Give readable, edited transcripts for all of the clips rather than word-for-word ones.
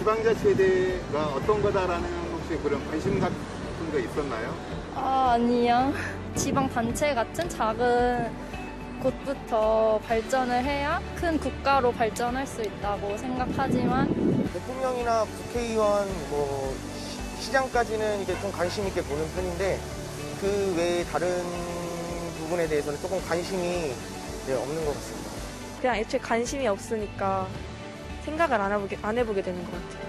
지방자치제가 어떤 거다라는 혹시 그런 관심 같은 거 있었나요? 아니요. 지방 단체 같은 작은 곳부터 발전을 해야 큰 국가로 발전할 수 있다고 생각하지만 대통령이나 국회의원, 시장까지는 이제 좀 관심 있게 보는 편인데 그 외에 다른 부분에 대해서는 조금 관심이 없는 것 같습니다. 그냥 애초에 관심이 없으니까 생각을 안 해보게 되는 것 같아요.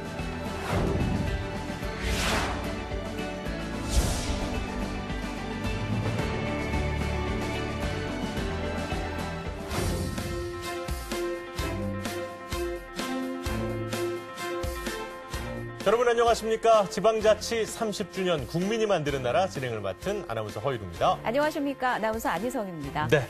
여러분 안녕하십니까? 지방자치 30주년 국민이 만드는 나라 진행을 맡은 아나운서 허일우입니다. 안녕하십니까? 아나운서 안희성입니다. 네.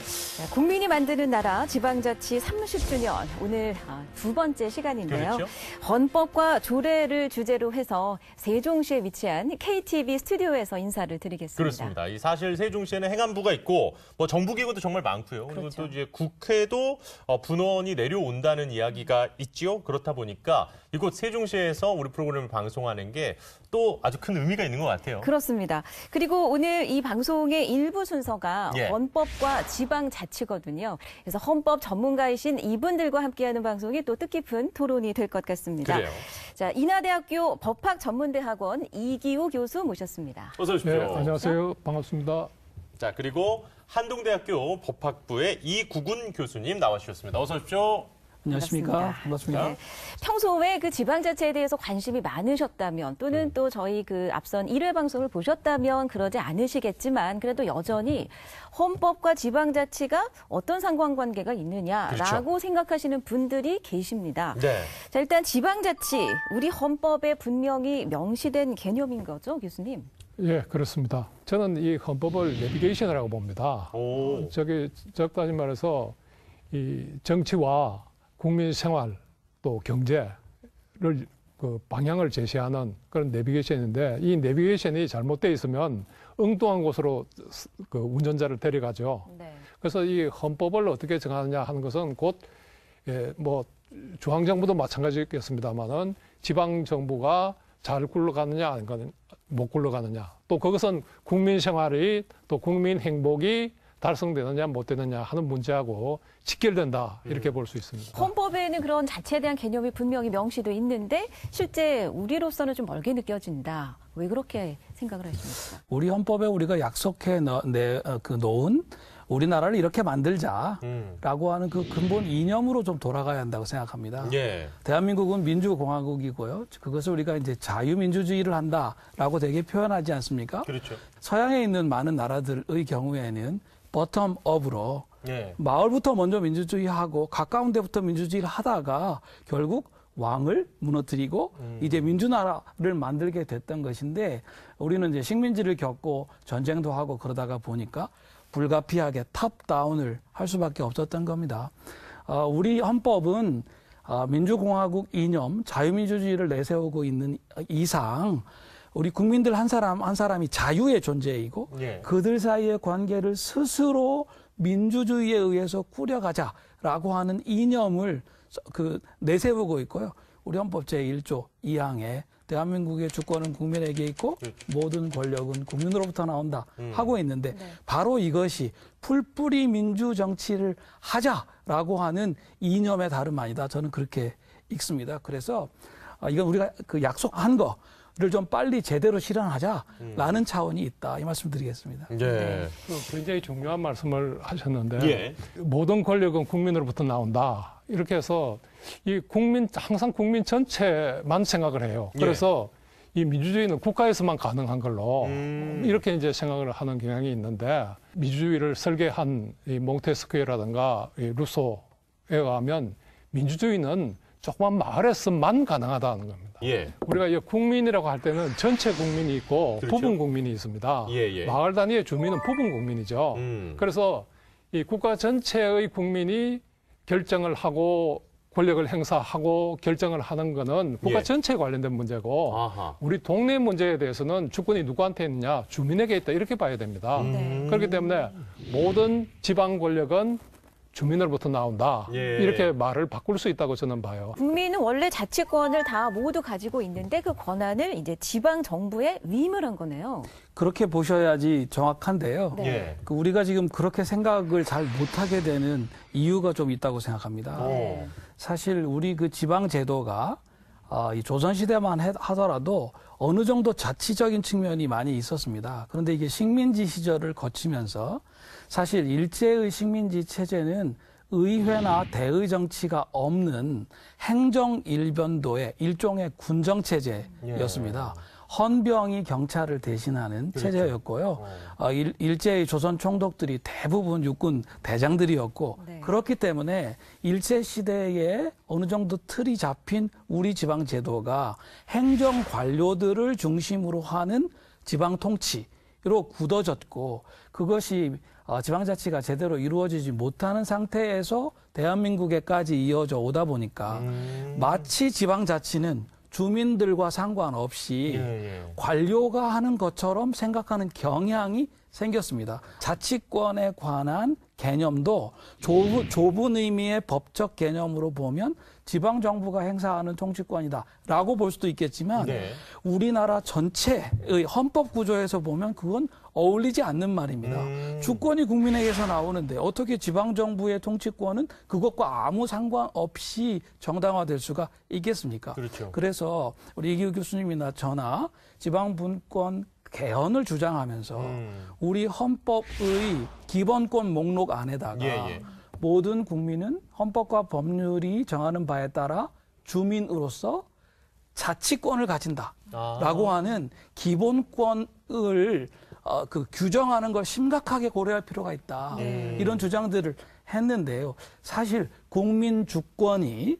국민이 만드는 나라 지방자치 30주년 오늘 두 번째 시간인데요. 그렇죠? 헌법과 조례를 주제로 해서 세종시에 위치한 KTV 스튜디오에서 인사를 드리겠습니다. 그렇습니다. 이 사실 세종시에는 행안부가 있고 정부기구도 정말 많고요. 그리고 그렇죠. 또 이제 국회도 분원이 내려온다는 이야기가 있지요. 그렇다 보니까 이곳 세종시에서 우리 프로그램을 방송하는 게 또 아주 큰 의미가 있는 것 같아요. 그렇습니다. 그리고 오늘 이 방송의 일부 순서가 예. 헌법과 지방자치거든요. 그래서 헌법 전문가이신 이분들과 함께하는 방송이 또 뜻깊은 토론이 될 것 같습니다. 그래요. 자, 인하대학교 법학전문대학원 이기우 교수 모셨습니다. 어서 오십시오. 네, 안녕하세요. 반갑습니다. 자, 그리고 한동대학교 법학부의 이구군 교수님 나와주셨습니다. 어서 오십시오. 안녕하십니까. 반갑습니다. 네. 평소에 그 지방자치에 대해서 관심이 많으셨다면 또는 또 저희 그 앞선 1회 방송을 보셨다면 그러지 않으시겠지만 그래도 여전히 헌법과 지방자치가 어떤 상관관계가 있느냐라고 그렇죠. 생각하시는 분들이 계십니다. 네. 자, 일단 지방자치, 우리 헌법에 분명히 명시된 개념인 거죠, 교수님? 예, 그렇습니다. 저는 이 헌법을 내비게이션이라고 봅니다. 오. 적다시 말해서 이 정치와 국민 생활 또 경제를 그 방향을 제시하는 그런 내비게이션인데 이 내비게이션이 잘못되어 있으면 엉뚱한 곳으로 그 운전자를 데려가죠. 네. 그래서 이 헌법을 어떻게 정하느냐 하는 것은 곧 중앙정부도 마찬가지겠습니다만은 지방정부가 잘 굴러가느냐 아니면 못 굴러가느냐 또 그것은 국민 생활이 또 국민 행복이 달성되느냐 못 되느냐 하는 문제하고 직결된다 이렇게 볼 수 있습니다. 헌법에는 그런 자치에 대한 개념이 분명히 명시돼 있는데 실제 우리로서는 좀 멀게 느껴진다. 왜 그렇게 생각을 하십니까? 우리 헌법에 우리가 약속해 놓은 우리나라를 이렇게 만들자라고 하는 그 근본 이념으로 좀 돌아가야 한다고 생각합니다. 예. 대한민국은 민주공화국이고요. 그것을 우리가 이제 자유민주주의를 한다라고 되게 표현하지 않습니까? 그렇죠. 서양에 있는 많은 나라들의 경우에는 버텀업으로 예. 마을부터 먼저 민주주의하고 가까운 데부터 민주주의를 하다가 결국 왕을 무너뜨리고 이제 민주나라를 만들게 됐던 것인데 우리는 이제 식민지를 겪고 전쟁도 하고 그러다가 보니까 불가피하게 탑다운을 할 수밖에 없었던 겁니다. 우리 헌법은 민주공화국 이념, 자유민주주의를 내세우고 있는 이상 우리 국민들 한 사람 한 사람이 자유의 존재이고 예. 그들 사이의 관계를 스스로 민주주의에 의해서 꾸려가자라고 하는 이념을 내세우고 있고요. 우리 헌법 제1조 2항에 대한민국의 주권은 국민에게 있고 모든 권력은 국민으로부터 나온다 하고 있는데 바로 이것이 풀뿌리 민주정치를 하자라고 하는 이념의 다름 아니다. 저는 그렇게 읽습니다. 그래서 이건 우리가 그 약속한 거를 좀 빨리 제대로 실현하자라는 차원이 있다. 이 말씀 드리겠습니다. 예. 굉장히 중요한 말씀을 하셨는데 예. 모든 권력은 국민으로부터 나온다. 이렇게 해서 항상 국민 전체만 생각을 해요. 그래서 이 민주주의는 국가에서만 가능한 걸로 이렇게 이제 생각을 하는 경향이 있는데 민주주의를 설계한 이 몽테스키에라든가 이 루소에 의하면 민주주의는 조그만 마을에서만 가능하다는 겁니다. 예. 우리가 이 국민이라고 할 때는 전체 국민이 있고 그렇죠. 부분 국민이 있습니다. 예. 마을 단위의 주민은 부분 국민이죠. 그래서 이 국가 전체의 국민이 결정을 하고 권력을 행사하고 결정을 하는 거는 국가 전체에 관련된 문제고 아하. 우리 동네 문제에 대해서는 주권이 누구한테 있느냐 주민에게 있다 이렇게 봐야 됩니다. 그렇기 때문에 모든 지방 권력은 주민으로부터 나온다. 예. 이렇게 말을 바꿀 수 있다고 저는 봐요. 국민은 원래 자치권을 다 모두 가지고 있는데 그 권한을 이제 지방 정부에 위임을 한 거네요. 그렇게 보셔야지 정확한데요. 네. 예. 우리가 지금 그렇게 생각을 잘 못하게 되는 이유가 좀 있다고 생각합니다. 오. 사실 우리 그 지방 제도가 이 조선시대만 하더라도 어느 정도 자치적인 측면이 많이 있었습니다. 그런데 이게 식민지 시절을 거치면서 사실 일제의 식민지 체제는 의회나 대의 정치가 없는 행정 일변도의 일종의 군정 체제였습니다. 헌병이 경찰을 대신하는 체제였고요. 일제의 조선 총독들이 대부분 육군 대장들이었고 네. 그렇기 때문에 일제 시대에 어느 정도 틀이 잡힌 우리 지방 제도가 행정 관료들을 중심으로 하는 지방 통치로 굳어졌고 그것이 지방자치가 제대로 이루어지지 못하는 상태에서 대한민국에까지 이어져 오다 보니까 마치 지방자치는 주민들과 상관없이 관료가 하는 것처럼 생각하는 경향이 생겼습니다. 자치권에 관한 개념도 좁은 의미의 법적 개념으로 보면 지방정부가 행사하는 통치권이다라고 볼 수도 있겠지만 네. 우리나라 전체의 헌법 구조에서 보면 그건 어울리지 않는 말입니다. 주권이 국민에게서 나오는데 어떻게 지방정부의 통치권은 그것과 아무 상관없이 정당화될 수가 있겠습니까? 그렇죠. 그래서 우리 이기우 교수님이나 저나 지방분권 개헌을 주장하면서 우리 헌법의 기본권 목록 안에다가 모든 국민은 헌법과 법률이 정하는 바에 따라 주민으로서 자치권을 가진다라고 하는 기본권을 규정하는 걸 심각하게 고려할 필요가 있다. 이런 주장들을 했는데요. 사실 국민 주권이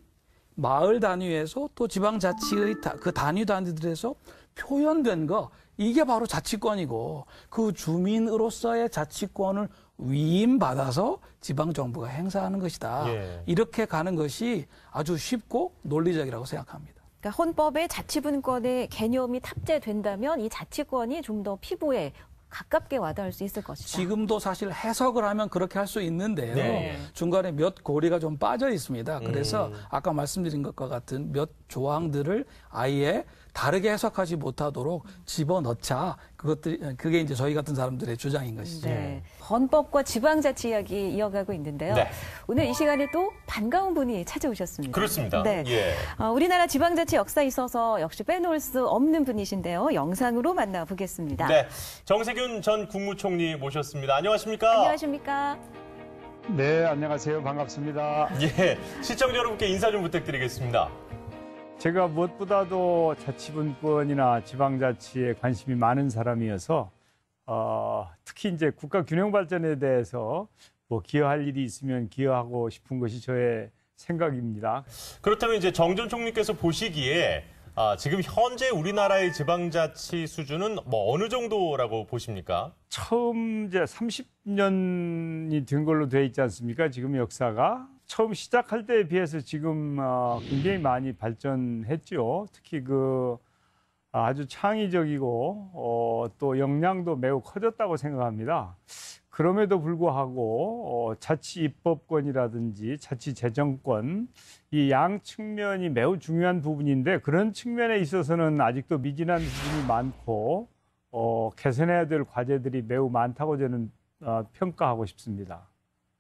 마을 단위에서 또 지방자치의 그 단위들에서 표현된 거 이게 바로 자치권이고 그 주민으로서의 자치권을 위임받아서 지방정부가 행사하는 것이다. 이렇게 가는 것이 아주 쉽고 논리적이라고 생각합니다. 그러니까 헌법에 자치분권의 개념이 탑재된다면 이 자치권이 좀 더 피부에 가깝게 와닿을 수 있을 것이다. 지금도 사실 해석을 하면 그렇게 할 수 있는데요. 중간에 몇 고리가 좀 빠져 있습니다. 그래서 아까 말씀드린 것과 같은 몇 조항들을 아예 다르게 해석하지 못하도록 집어넣자. 그게 이제 저희 같은 사람들의 주장인 것이죠. 네. 헌법과 지방자치 이야기 이어가고 있는데요. 네. 오늘 이 시간에 또 반가운 분이 찾아오셨습니다. 그렇습니다. 네. 우리나라 지방자치 역사에 있어서 역시 빼놓을 수 없는 분이신데요. 영상으로 만나보겠습니다. 네, 정세균 전 국무총리 모셨습니다. 안녕하십니까? 안녕하십니까? 네, 안녕하세요. 반갑습니다. 시청자 여러분께 인사 좀 부탁드리겠습니다. 제가 무엇보다도 자치분권이나 지방자치에 관심이 많은 사람이어서 특히 이제 국가 균형 발전에 대해서 뭐 기여할 일이 있으면 기여하고 싶은 것이 저의 생각입니다. 그렇다면 이제 정 전 총리께서 보시기에 지금 현재 우리나라의 지방자치 수준은 뭐 어느 정도라고 보십니까? 처음 이제 30년이 된 걸로 돼 있지 않습니까? 지금 역사가. 처음 시작할 때에 비해서 지금 굉장히 많이 발전했죠. 특히 아주 창의적이고 또 역량도 매우 커졌다고 생각합니다. 그럼에도 불구하고 자치 입법권이라든지 자치 재정권 이 양 측면이 매우 중요한 부분인데 그런 측면에 있어서는 아직도 미진한 부분이 많고 개선해야 될 과제들이 매우 많다고 저는 평가하고 싶습니다.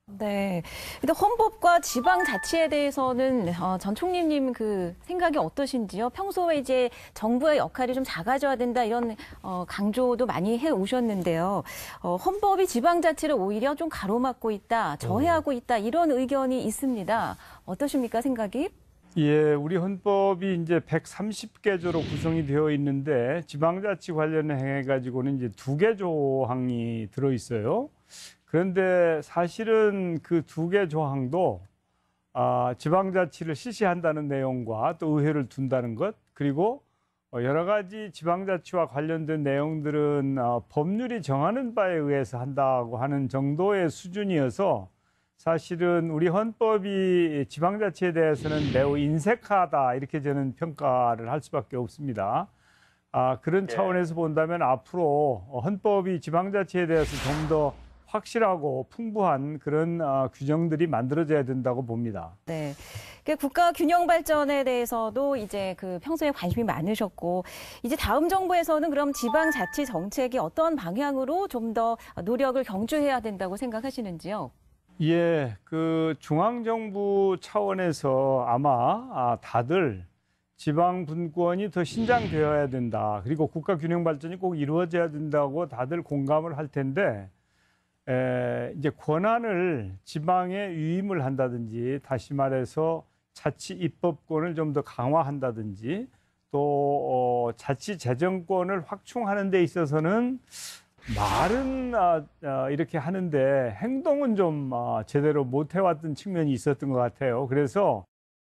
네. 근데 헌법과 지방자치에 대해서는 전 총리님 그 생각이 어떠신지요? 평소에 이제 정부의 역할이 좀 작아져야 된다 이런 강조도 많이 해 오셨는데요. 헌법이 지방자치를 오히려 좀 가로막고 있다, 저해하고 있다 이런 의견이 있습니다. 어떠십니까, 생각이? 예, 우리 헌법이 이제 130개조로 구성이 되어 있는데 지방자치 관련해 가지고는 이제 2개 조항이 들어 있어요. 그런데 사실은 그 2개 조항도 지방자치를 실시한다는 내용과 또 의회를 둔다는 것 그리고 여러 가지 지방자치와 관련된 내용들은 법률이 정하는 바에 의해서 한다고 하는 정도의 수준이어서 사실은 우리 헌법이 지방자치에 대해서는 매우 인색하다 이렇게 저는 평가를 할 수밖에 없습니다. 그런 차원에서 본다면 앞으로 헌법이 지방자치에 대해서 좀 더 확실하고 풍부한 그런 규정들이 만들어져야 된다고 봅니다. 네. 국가 균형 발전에 대해서도 이제 평소에 관심이 많으셨고, 이제 다음 정부에서는 그럼 지방자치 정책이 어떤 방향으로 좀 더 노력을 경주해야 된다고 생각하시는지요? 예, 중앙정부 차원에서 아마 다들 지방 분권이 더 신장되어야 된다. 그리고 국가 균형 발전이 꼭 이루어져야 된다고 다들 공감을 할 텐데, 이제 권한을 지방에 위임을 한다든지, 다시 말해서 자치 입법권을 좀 더 강화한다든지, 또 자치 재정권을 확충하는 데 있어서는 말은 이렇게 하는데 행동은 좀 제대로 못 해왔던 측면이 있었던 것 같아요. 그래서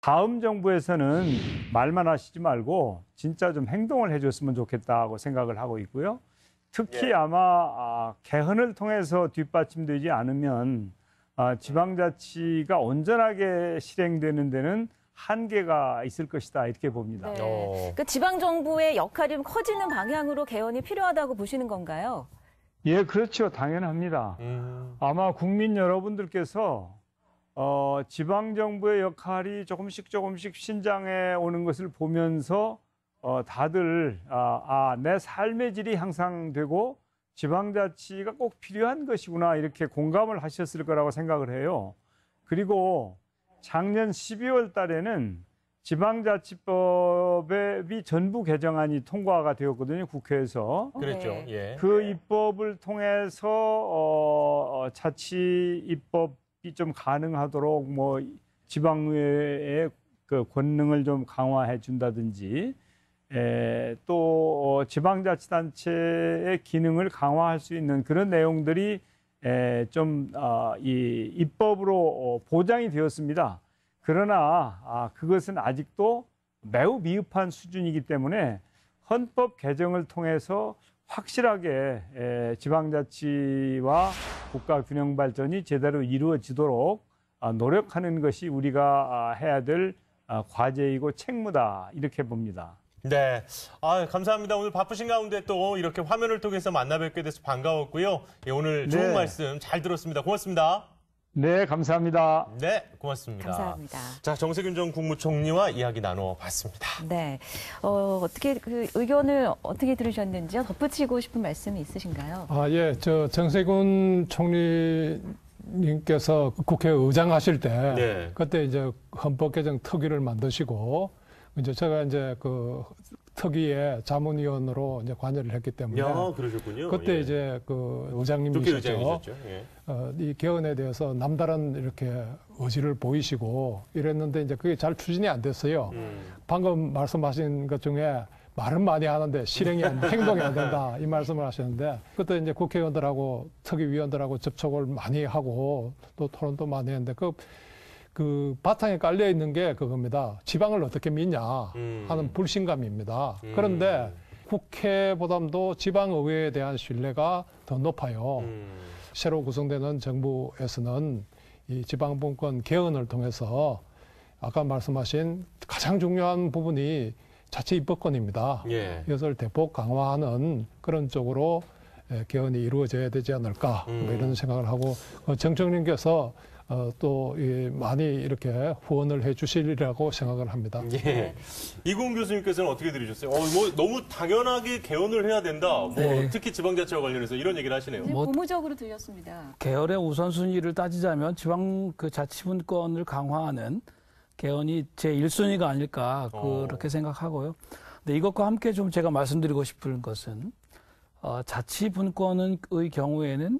다음 정부에서는 말만 하시지 말고 진짜 좀 행동을 해줬으면 좋겠다고 생각을 하고 있고요. 특히 아마 개헌을 통해서 뒷받침되지 않으면 지방자치가 온전하게 실행되는 데는 한계가 있을 것이다 이렇게 봅니다. 네. 지방정부의 역할이 좀 커지는 방향으로 개헌이 필요하다고 보시는 건가요? 예, 그렇죠. 당연합니다. 아마 국민 여러분들께서 지방정부의 역할이 조금씩 신장해 오는 것을 보면서 다들 내 삶의 질이 향상되고 지방자치가 꼭 필요한 것이구나 이렇게 공감을 하셨을 거라고 생각을 해요. 그리고 작년 12월 달에는 지방자치법이 전부 개정안이 통과가 되었거든요, 국회에서. 그랬죠. 예. 그 입법을 통해서 자치 입법이 좀 가능하도록 지방의회의 권능을 좀 강화해 준다든지, 또 지방자치단체의 기능을 강화할 수 있는 그런 내용들이 이 입법으로 보장이 되었습니다. 그러나 그것은 아직도 매우 미흡한 수준이기 때문에 헌법 개정을 통해서 확실하게 지방자치와 국가균형 발전이 제대로 이루어지도록 노력하는 것이 우리가 해야 될 과제이고 책무다 이렇게 봅니다. 네. 감사합니다. 오늘 바쁘신 가운데 또 이렇게 화면을 통해서 만나 뵙게 돼서 반가웠고요. 오늘 좋은 말씀 잘 들었습니다. 고맙습니다. 네, 감사합니다. 네, 고맙습니다. 감사합니다. 자, 정세균 전 국무총리와 이야기 나눠봤습니다. 네. 어떻게 의견을 어떻게 들으셨는지요? 덧붙이고 싶은 말씀이 있으신가요? 예. 정세균 총리님께서 국회의장 하실 때 그때 이제 헌법 개정 특위를 만드시고 이제 제가 이제 특위의 자문위원으로 이제 관여를 했기 때문에. 그러셨군요. 그때 이제 의장님이셨죠. 예. 이 개헌에 대해서 남다른 이렇게 의지를 보이시고 이랬는데 이제 그게 잘 추진이 안 됐어요. 방금 말씀하신 것 중에 말은 많이 하는데 실행이 행동이 안 된다 이 말씀을 하셨는데 그때 이제 국회의원들하고 특위위원들하고 접촉을 많이 하고 또 토론도 많이 했는데 그 바탕에 깔려 있는 게 그겁니다. 지방을 어떻게 믿냐 하는 불신감입니다. 그런데 국회보다도 지방의회에 대한 신뢰가 더 높아요. 새로 구성되는 정부에서는 이 지방분권 개헌을 통해서 아까 말씀하신 가장 중요한 부분이 자치 입법권입니다. 이것을 대폭 강화하는 그런 쪽으로 개헌이 이루어져야 되지 않을까 이런 생각을 하고 정청님께서 또 많이 이렇게 후원을 해 주시리라고 생각을 합니다. 예. 이공 교수님께서는 어떻게 들으셨어요? 너무 당연하게 개헌을 해야 된다. 특히 지방자치와 관련해서 이런 얘기를 하시네요. 고무적으로 들렸습니다. 개헌의 우선순위를 따지자면 지방 자치분권을 강화하는 개헌이 제 1순위가 아닐까 그렇게 생각하고요. 근데 이것과 함께 좀 제가 말씀드리고 싶은 것은 자치분권의 경우에는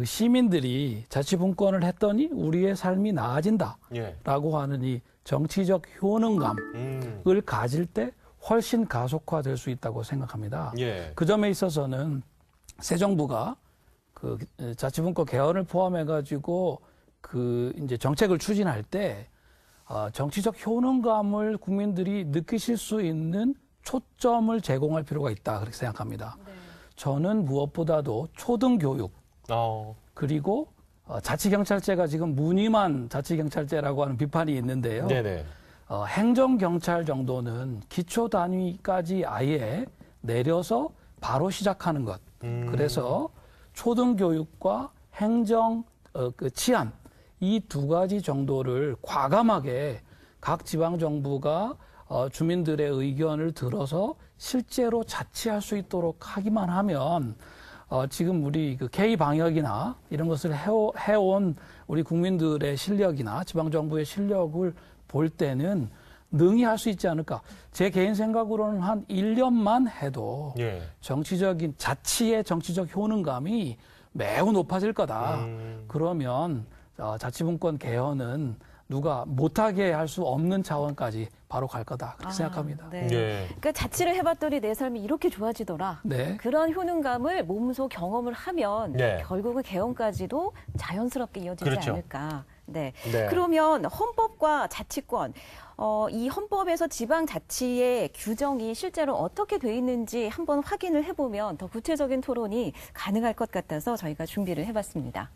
시민들이 자치분권을 했더니 우리의 삶이 나아진다라고 하는 이 정치적 효능감을 가질 때 훨씬 가속화될 수 있다고 생각합니다. 그 점에 있어서는 새 정부가 자치분권 개헌을 포함해가지고 이제 정책을 추진할 때 정치적 효능감을 국민들이 느끼실 수 있는 초점을 제공할 필요가 있다 그렇게 생각합니다. 저는 무엇보다도 초등교육 그리고 자치경찰제가 지금 무늬만 자치경찰제라고 하는 비판이 있는데요. 행정경찰 정도는 기초 단위까지 아예 내려서 바로 시작하는 것. 그래서 초등교육과 행정 그 치안 이 두 가지 정도를 과감하게 각 지방 정부가 주민들의 의견을 들어서 실제로 자치할 수 있도록 하기만 하면 지금 우리 그 K 방역이나 이런 것을 해온 우리 국민들의 실력이나 지방 정부의 실력을 볼 때는 능히 할 수 있지 않을까. 제 개인 생각으로는 한 1년만 해도 예. 자치의 정치적 효능감이 매우 높아질 거다. 그러면 자치분권 개헌은 누가 못하게 할 수 없는 차원까지 바로 갈 거다. 그렇게 생각합니다. 네. 예. 그러니까 자치를 해봤더니 내 삶이 이렇게 좋아지더라. 네. 그런 효능감을 몸소 경험을 하면 네. 결국은 개헌까지도 자연스럽게 이어지지 그렇죠. 않을까. 네. 네. 그러면 헌법과 자치권, 이 헌법에서 지방자치의 규정이 실제로 어떻게 돼 있는지 한번 확인을 해보면 더 구체적인 토론이 가능할 것 같아서 저희가 준비를 해봤습니다.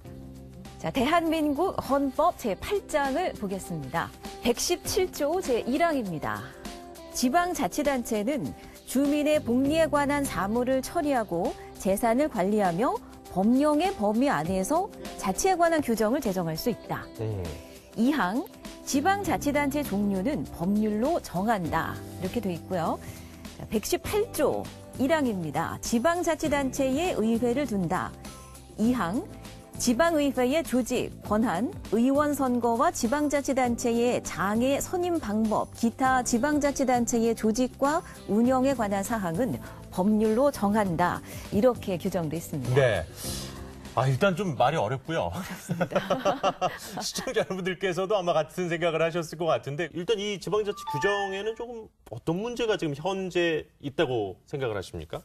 자, 대한민국 헌법 제8장을 보겠습니다. 117조 제1항입니다. 지방자치단체는 주민의 복리에 관한 사무를 처리하고 재산을 관리하며 법령의 범위 안에서 자치에 관한 규정을 제정할 수 있다. 2항, 지방자치단체 종류는 법률로 정한다. 이렇게 돼 있고요. 118조 1항입니다. 지방자치단체에 의회를 둔다. 2항, 지방의회의 조직, 권한, 의원 선거와 지방자치단체의 장애 선임 방법, 기타 지방자치단체의 조직과 운영에 관한 사항은 법률로 정한다. 이렇게 규정돼 있습니다. 네. 일단 좀 말이 어렵고요. 시청자 여러분들께서도 아마 같은 생각을 하셨을 것 같은데 일단 이 지방자치 규정에는 조금 어떤 문제가 지금 현재 있다고 생각을 하십니까?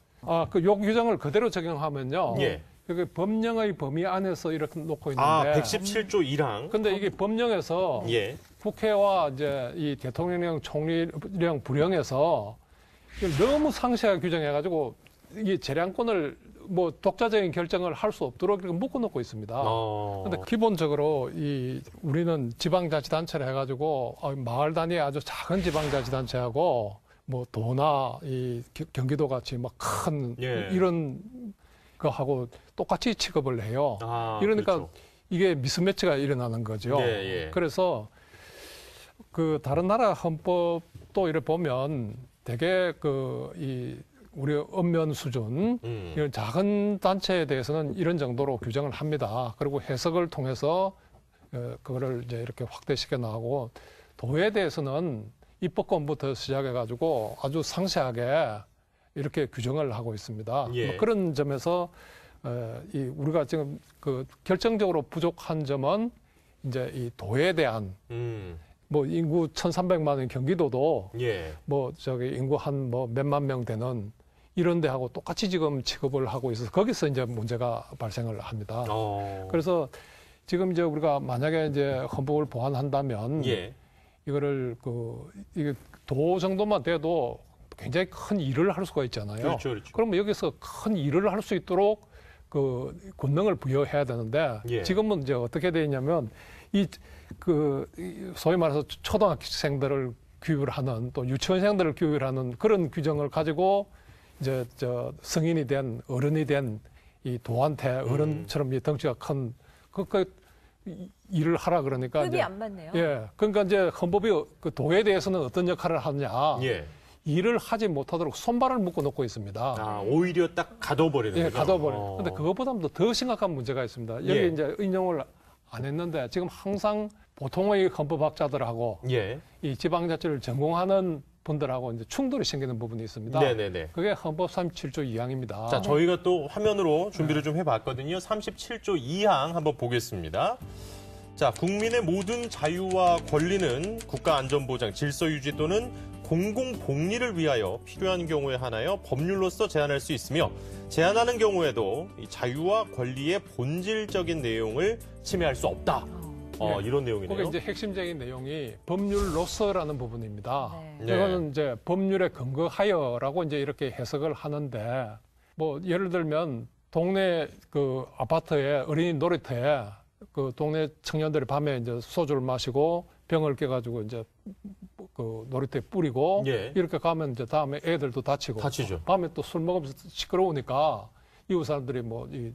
그 요 규정을 그대로 적용하면요. 예. 그 법령의 범위 안에서 이렇게 놓고 있는데. 117조 1항. 근데 이게 법령에서 예. 국회와 이제 이 대통령령, 총리령 불령에서 이걸 너무 상세하게 규정해가지고 이게 재량권을 뭐 독자적인 결정을 할 수 없도록 이렇게 묶어놓고 있습니다. 근데 기본적으로 우리는 지방자치단체를 해가지고 마을 단위의 아주 작은 지방자치단체하고 뭐 도나 이 경기도 같이 막 큰 예. 이런 거하고 똑같이 취급을 해요. 이러니까 그렇죠. 이게 미스매치가 일어나는 거죠. 예, 예. 그래서 그 다른 나라 헌법도 이래 보면 되게 우리 엄면 수준 이런 작은 단체에 대해서는 이런 정도로 규정을 합니다. 그리고 해석을 통해서 그거를 이제 이렇게 확대시켜 나가고 도에 대해서는 입법권부터 시작해 가지고 아주 상세하게 이렇게 규정을 하고 있습니다. 예. 뭐 그런 점에서 우리가 지금 그 결정적으로 부족한 점은 이제 이 도에 대한 뭐 인구 1,300만 원 경기도도 예. 뭐 저기 인구 한 뭐 몇만 명 되는 이런 데하고 똑같이 지금 취급을 하고 있어서 거기서 이제 문제가 발생을 합니다. 그래서 지금 이제 우리가 만약에 이제 헌법을 보완한다면 예. 이거를 이게 도 정도만 돼도 굉장히 큰 일을 할 수가 있잖아요. 그렇죠, 그렇죠. 그러면 여기서 큰 일을 할 수 있도록 그 권능을 부여해야 되는데 예. 지금은 이제 어떻게 돼 있냐면 소위 말해서 초등학생들을 교육을 하는 또 유치원생들을 교육을 하는 그런 규정을 가지고 이제 성인이 된 어른이 된 이 도한테 어른처럼 이 덩치가 큰 일을 하라 그러니까 급이 이제 안 맞네요. 예, 그러니까 이제 헌법이 그 도에 대해서는 어떤 역할을 하느냐 예. 일을 하지 못하도록 손발을 묶어 놓고 있습니다. 오히려 딱 가둬버리는 예, 거죠? 가둬버려. 근데 그것보다도 더 심각한 문제가 있습니다. 여기 예. 이제 인용을 안 했는데 지금 항상 보통의 헌법학자들하고 예. 이 지방자치를 전공하는 분들하고 이제 충돌이 생기는 부분이 있습니다. 네네네. 그게 헌법 37조 2항입니다. 자, 저희가 또 화면으로 준비를 좀 해봤거든요. 37조 2항 한번 보겠습니다. 자, 국민의 모든 자유와 권리는 국가안전보장, 질서유지 또는 공공복리를 위하여 필요한 경우에 한하여 법률로서 제한할 수 있으며 제한하는 경우에도 이 자유와 권리의 본질적인 내용을 침해할 수 없다. 이런 내용이네요. 그게 이제 핵심적인 내용이 법률로서라는 부분입니다. 네. 이거는 이제 법률에 근거하여라고 이제 이렇게 해석을 하는데 뭐 예를 들면 동네 그 아파트에 어린이 놀이터에 그 동네 청년들이 밤에 이제 소주를 마시고 병을 깨가지고 이제 그 놀이터에 뿌리고 예. 이렇게 가면 이제 다음에 애들도 다치고 다치죠. 밤에 또 술 먹으면서 시끄러우니까 이웃 사람들이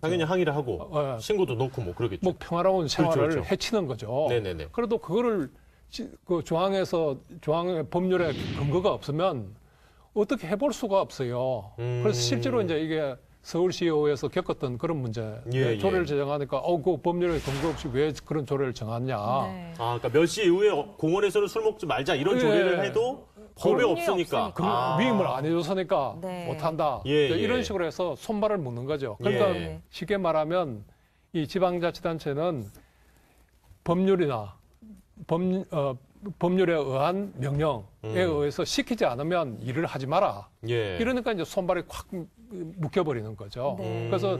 당연히 항의를 하고 신고도 넣고 뭐 그러겠죠. 뭐 평화로운 생활을 그렇죠. 해치는 거죠. 네네네. 그래도 그거를 그 조항의 법률에 근거가 없으면 어떻게 해볼 수가 없어요. 그래서 실제로 이제 이게 서울시의회에서 겪었던 그런 문제. 예, 조례를 예. 제정하니까 그 법률에 근거 없이 왜 그런 조례를 정하냐. 네. 그러니까 몇 시 이후에 공원에서는 술 먹지 말자 이런 조례를 해도 법에 없으니까. 위임을 안 해줬으니까 네. 못한다. 예, 이런 예. 식으로 해서 손발을 묶는 거죠. 그러니까 예. 쉽게 말하면 이 지방자치단체는 법률이나 법률에 의한 명령에 의해서 시키지 않으면 일을 하지 마라. 예. 이러니까 이제 손발이 콱 묶여버리는 거죠. 네. 그래서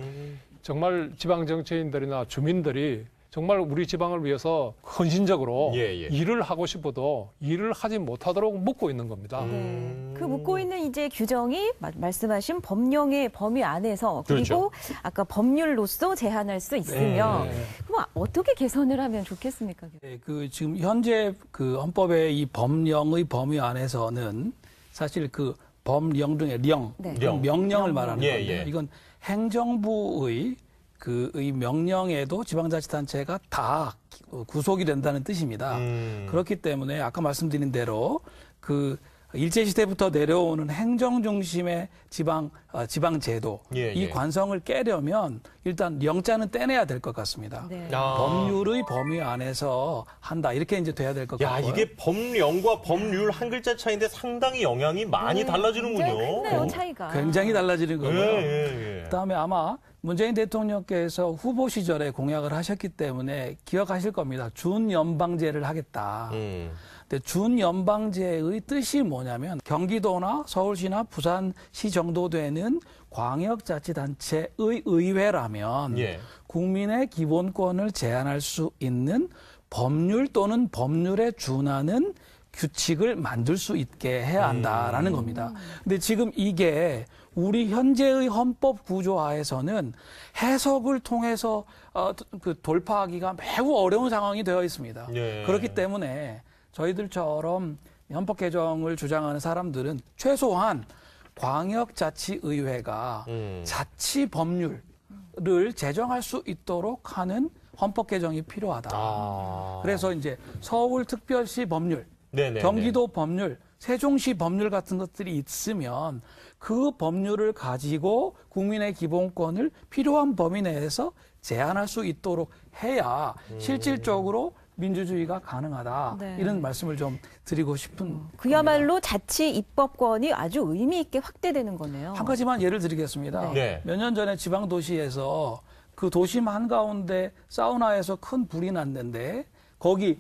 정말 지방 정치인들이나 주민들이 정말 우리 지방을 위해서 헌신적으로 예, 예. 일을 하고 싶어도 일을 하지 못하도록 묶고 있는 겁니다. 네. 그 묶고 있는 이제 규정이 말씀하신 법령의 범위 안에서 그리고 그렇죠. 아까 법률로서 제한할 수 있으며 네. 그럼 어떻게 개선을 하면 좋겠습니까? 네, 그 지금 현재 그 헌법의 이 법령의 범위 안에서는 사실 그 법령 중에 네. 명령을 말하는 예, 건데 예. 이건 행정부의 이 명령에도 지방자치단체가 다 구속이 된다는 뜻입니다. 그렇기 때문에 아까 말씀드린 대로 그 일제시대부터 내려오는 행정 중심의 지방제도 예, 이 예. 관성을 깨려면 일단 영자는 떼내야 될 것 같습니다. 네. 법률의 범위 안에서 한다 이렇게 이제 돼야 될 것 야, 같고요. 이게 법령과 법률 한 글자 차이인데 상당히 영향이 많이 달라지는군요. 굉장히 크네요, 차이가. 굉장히 달라지는 거고요. 예. 그다음에 아마 문재인 대통령께서 후보 시절에 공약을 하셨기 때문에 기억하실 겁니다. 준연방제를 하겠다. 근데 준연방제의 뜻이 뭐냐면 경기도나 서울시나 부산시 정도 되는 광역자치단체의 의회라면 예. 국민의 기본권을 제한할 수 있는 법률 또는 법률에 준하는 규칙을 만들 수 있게 해야 한다라는 겁니다. 근데 지금 이게 우리 현재의 헌법 구조하에서는 해석을 통해서 그 돌파하기가 매우 어려운 상황이 되어 있습니다. 예. 그렇기 때문에 저희들처럼 헌법 개정을 주장하는 사람들은 최소한 광역자치의회가 자치 법률을 제정할 수 있도록 하는 헌법 개정이 필요하다. 그래서 이제 서울특별시 법률, 네네네. 경기도 법률, 세종시 법률 같은 것들이 있으면 그 법률을 가지고 국민의 기본권을 필요한 범위 내에서 제한할 수 있도록 해야 실질적으로 민주주의가 가능하다. 네. 이런 말씀을 좀 드리고 싶은 그야말로 자치 입법권이 아주 의미 있게 확대되는 거네요. 한 가지만 예를 드리겠습니다. 네. 몇 년 전에 지방 도시에서 그 도심 한가운데 사우나에서 큰 불이 났는데 거기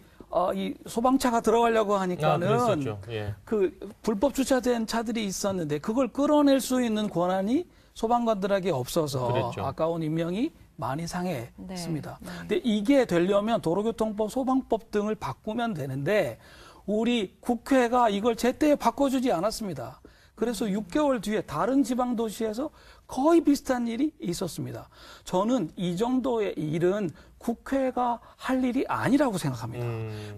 이 소방차가 들어가려고 하니까는 그랬었죠. 예. 그 불법 주차된 차들이 있었는데 그걸 끌어낼 수 있는 권한이 소방관들에게 없어서 그랬죠. 아까운 인명이 많이 상했습니다. 네. 근데 이게 되려면 도로교통법, 소방법 등을 바꾸면 되는데 우리 국회가 이걸 제때 바꿔주지 않았습니다. 그래서 6개월 뒤에 다른 지방 도시에서 거의 비슷한 일이 있었습니다. 저는 이 정도의 일은 국회가 할 일이 아니라고 생각합니다.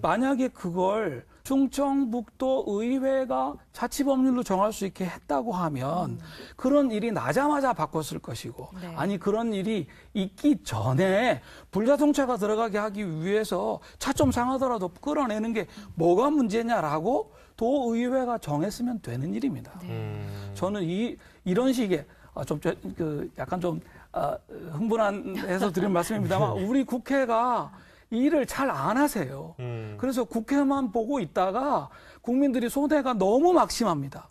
만약에 그걸 충청북도 의회가 자치법률로 정할 수 있게 했다고 하면 그런 일이 나자마자 바꿨을 것이고 네. 아니 그런 일이 있기 전에 불자동차가 들어가게 하기 위해서 차 좀 상하더라도 끌어내는 게 뭐가 문제냐라고 도의회가 정했으면 되는 일입니다. 저는 이런 식의 약간 좀 흥분해서 드린 말씀입니다만 우리 국회가 일을 잘 안 하세요. 그래서 국회만 보고 있다가 국민들이 손해가 너무 막심합니다.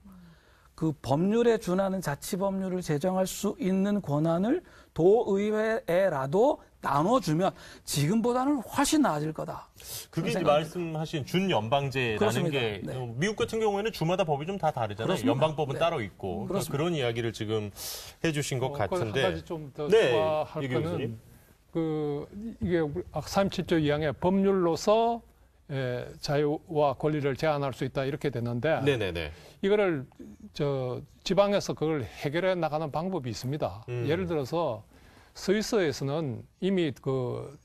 그 법률에 준하는 자치법률을 제정할 수 있는 권한을 도의회에라도 나눠주면 지금보다는 훨씬 나아질 거다. 그게 이제 말씀하신 준연방제라는 그렇습니다. 게 네. 미국 같은 경우에는 주마다 법이 좀 다 다르잖아요. 그렇습니다. 연방법은 네. 따로 있고 그러니까 그런 이야기를 지금 해주신 것 한 같은데. 가지 좀 더 네, 추가할 이 거는 교수님. 이게 37조 2항에 법률로서 자유와 권리를 제한할 수 있다 이렇게 됐는데 네네네. 이거를 지방에서 그걸 해결해 나가는 방법이 있습니다. 예를 들어서 스위스에서는 이미 그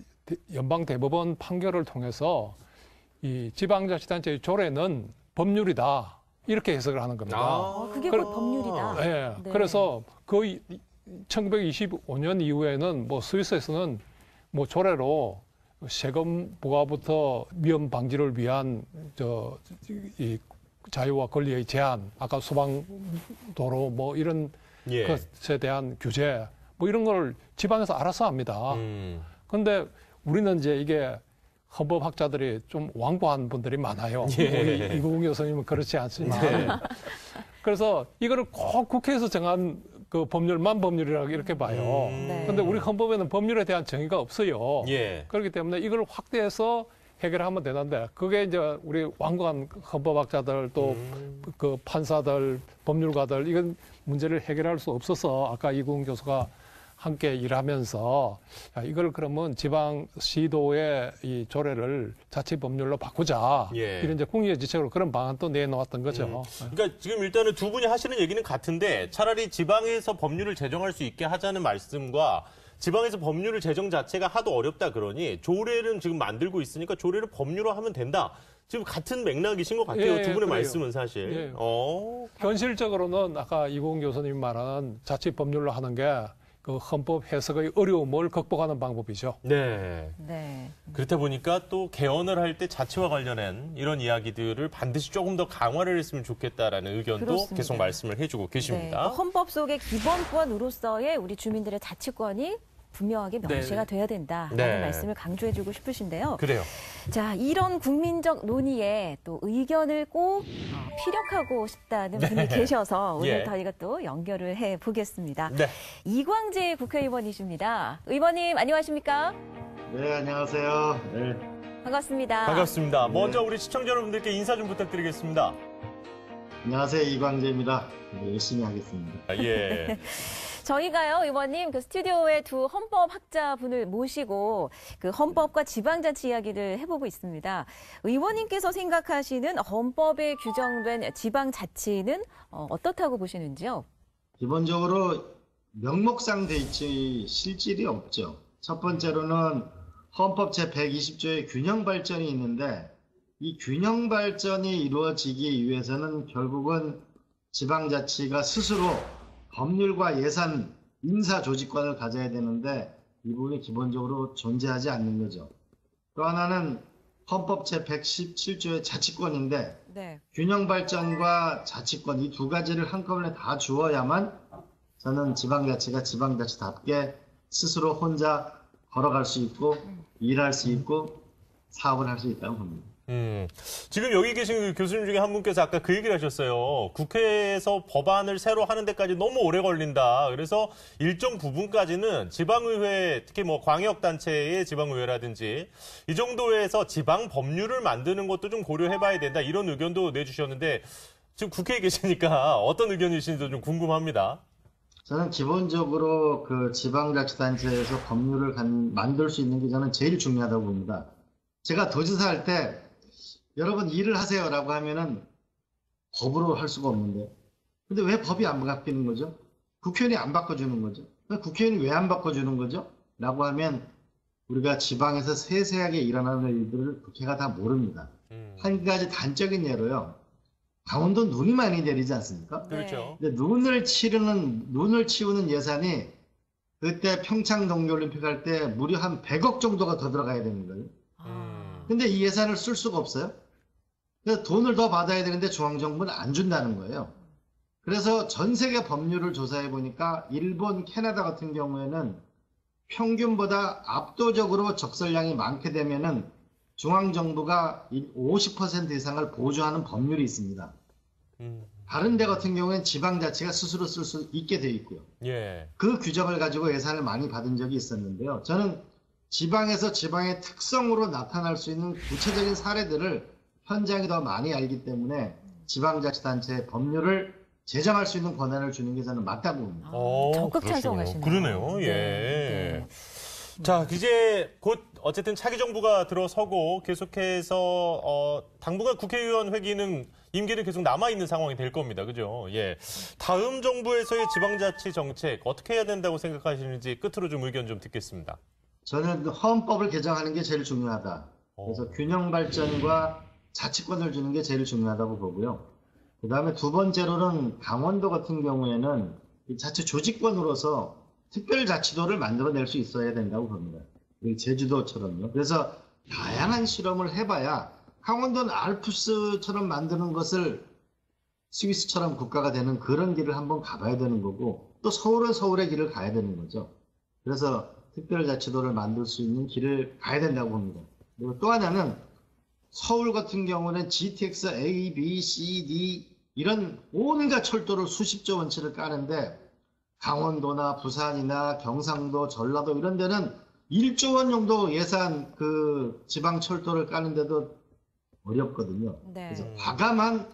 연방 대법원 판결을 통해서 이 지방자치단체의 조례는 법률이다 이렇게 해석을 하는 겁니다. 그게 곧 법률이다. 네. 네. 그래서 그 1925년 이후에는 뭐 스위스에서는 뭐 조례로 세금 부과부터 위험 방지를 위한 이 자유와 권리의 제한, 아까 소방도로 뭐 이런 예. 것에 대한 규제 뭐 이런 걸 지방에서 알아서 합니다. 그런데 우리는 이제 이게 헌법학자들이 좀 완고한 분들이 많아요. 예. 우리 이구웅 교수님은 그렇지 않지만. 그래서 이거를 꼭 국회에서 정한 그 법률만 법률이라고 이렇게 봐요. 그런데 우리 헌법에는 법률에 대한 정의가 없어요. 예. 그렇기 때문에 이걸 확대해서 해결하면 되는데 그게 이제 우리 완고한 헌법학자들 또 그 판사들, 법률가들 이건 문제를 해결할 수 없어서 아까 이구웅 교수가 함께 일하면서 이걸 그러면 지방시도의 이 조례를 자치법률로 바꾸자. 예. 이런 이제 국리의 지책으로 그런 방안도 내놓았던 거죠. 그러니까 지금 일단은 두 분이 하시는 얘기는 같은데 차라리 지방에서 법률을 제정할 수 있게 하자는 말씀과 지방에서 법률을 제정 자체가 하도 어렵다 그러니 조례는 지금 만들고 있으니까 조례를 법률로 하면 된다. 지금 같은 맥락이신 것 같아요. 예, 두 분의 그래요. 말씀은 사실. 예. 어. 현실적으로는 아까 이구웅 교수님 말하는 자치법률로 하는 게 그 헌법 해석의 어려움을 극복하는 방법이죠. 네. 네. 그렇다 보니까 또 개헌을 할 때 자치와 관련한 이런 이야기들을 반드시 조금 더 강화를 했으면 좋겠다라는 의견도 그렇습니다. 계속 말씀을 해주고 네. 계십니다. 헌법 속의 기본권으로서의 우리 주민들의 자치권이 분명하게 명시가 돼야 된다라는 네. 말씀을 강조해주고 싶으신데요. 그래요. 자, 이런 국민적 논의에 또 의견을 꼭 피력하고 싶다는 분이 계셔서 오늘 예. 저희가 또 연결을 해 보겠습니다. 네. 이광재 국회의원이십니다. 의원님 안녕하십니까? 네, 안녕하세요. 네. 반갑습니다. 반갑습니다. 먼저 우리 시청자 여러분들께 인사 좀 부탁드리겠습니다. 안녕하세요. 이광재입니다. 네, 열심히 하겠습니다. 예. 저희가요, 의원님, 그 스튜디오에 두 헌법학자분을 모시고 그 헌법과 지방자치 이야기를 해보고 있습니다. 의원님께서 생각하시는 헌법에 규정된 지방자치는 어떻다고 보시는지요? 기본적으로 명목상 돼 있지 실질이 없죠. 첫 번째로는 헌법 제120조의 균형 발전이 있는데 이 균형 발전이 이루어지기 위해서는 결국은 지방자치가 스스로 법률과 예산, 인사 조직권을 가져야 되는데 이 부분이 기본적으로 존재하지 않는 거죠. 또 하나는 헌법 제117조의 자치권인데 네. 균형 발전과 자치권 이 두 가지를 한꺼번에 다 주어야만 저는 지방자치가 지방자치답게 스스로 혼자 걸어갈 수 있고 일할 수 있고 사업을 할 수 있다고 봅니다. 지금 여기 계신 그 교수님 중에 한 분께서 아까 그 얘기를 하셨어요. 국회에서 법안을 새로 하는 데까지 너무 오래 걸린다. 그래서 일정 부분까지는 지방의회, 특히 뭐 광역단체의 지방의회라든지 이 정도에서 지방 법률을 만드는 것도 좀 고려해봐야 된다. 이런 의견도 내주셨는데 지금 국회에 계시니까 어떤 의견이신지 좀 궁금합니다. 저는 기본적으로 그 지방자치단체에서 법률을 만들 수 있는 게 저는 제일 중요하다고 봅니다. 제가 도지사 할 때 여러분 일을 하세요라고 하면은 법으로 할 수가 없는데 근데 왜 법이 안 바뀌는 거죠? 국회의원이 안 바꿔주는 거죠. 국회의원이 왜 안 바꿔주는 거죠? 라고 하면 우리가 지방에서 세세하게 일어나는 일들을 국회가 다 모릅니다. 한 가지 단적인 예로요. 강원도 눈이 많이 내리지 않습니까? 그렇죠. 근데 눈을 치우는 예산이 그때 평창 동계올림픽 할 때 무려 한 100억 정도가 더 들어가야 되는 거예요. 근데 이 예산을 쓸 수가 없어요. 그래서 돈을 더 받아야 되는데 중앙정부는 안 준다는 거예요. 그래서 전 세계 법률을 조사해 보니까 일본, 캐나다 같은 경우에는 평균보다 압도적으로 적설량이 많게 되면은 중앙정부가 50% 이상을 보조하는 법률이 있습니다. 다른 데 같은 경우에는 지방자치가 스스로 쓸 수 있게 되어 있고요. 예. 그 규정을 가지고 예산을 많이 받은 적이 있었는데요. 저는 지방에서 지방의 특성으로 나타날 수 있는 구체적인 사례들을 현장이 더 많이 알기 때문에 지방자치단체의 법률을 제정할 수 있는 권한을 주는 게 저는 맞다고 봅니다. 적극 찬성하시네요. 그러네요. 예. 네. 자, 이제 곧 어쨌든 차기 정부가 들어서고 계속해서 당분간 국회의원 회기는 임기는 계속 남아있는 상황이 될 겁니다. 그죠? 예. 다음 정부에서의 지방자치 정책 어떻게 해야 된다고 생각하시는지 끝으로 좀 의견 좀 듣겠습니다. 저는 헌법을 개정하는 게 제일 중요하다. 그래서 균형 발전과 자치권을 주는 게 제일 중요하다고 보고요. 그 다음에 두 번째로는 강원도 같은 경우에는 자치 조직권으로서 특별자치도를 만들어낼 수 있어야 된다고 봅니다. 제주도처럼요. 그래서 다양한 실험을 해봐야 강원도는 알프스처럼 만드는 것을 스위스처럼 국가가 되는 그런 길을 한번 가봐야 되는 거고, 또 서울은 서울의 길을 가야 되는 거죠. 그래서 특별자치도를 만들 수 있는 길을 가야 된다고 봅니다. 그리고 또 하나는 서울 같은 경우는 GTX A, B, C, D 이런 온갖 철도를 수십조 원치를 까는데, 강원도나 부산이나 경상도, 전라도 이런 데는 1조 원 정도 예산 그 지방 철도를 까는데도 어렵거든요. 네. 그래서 과감한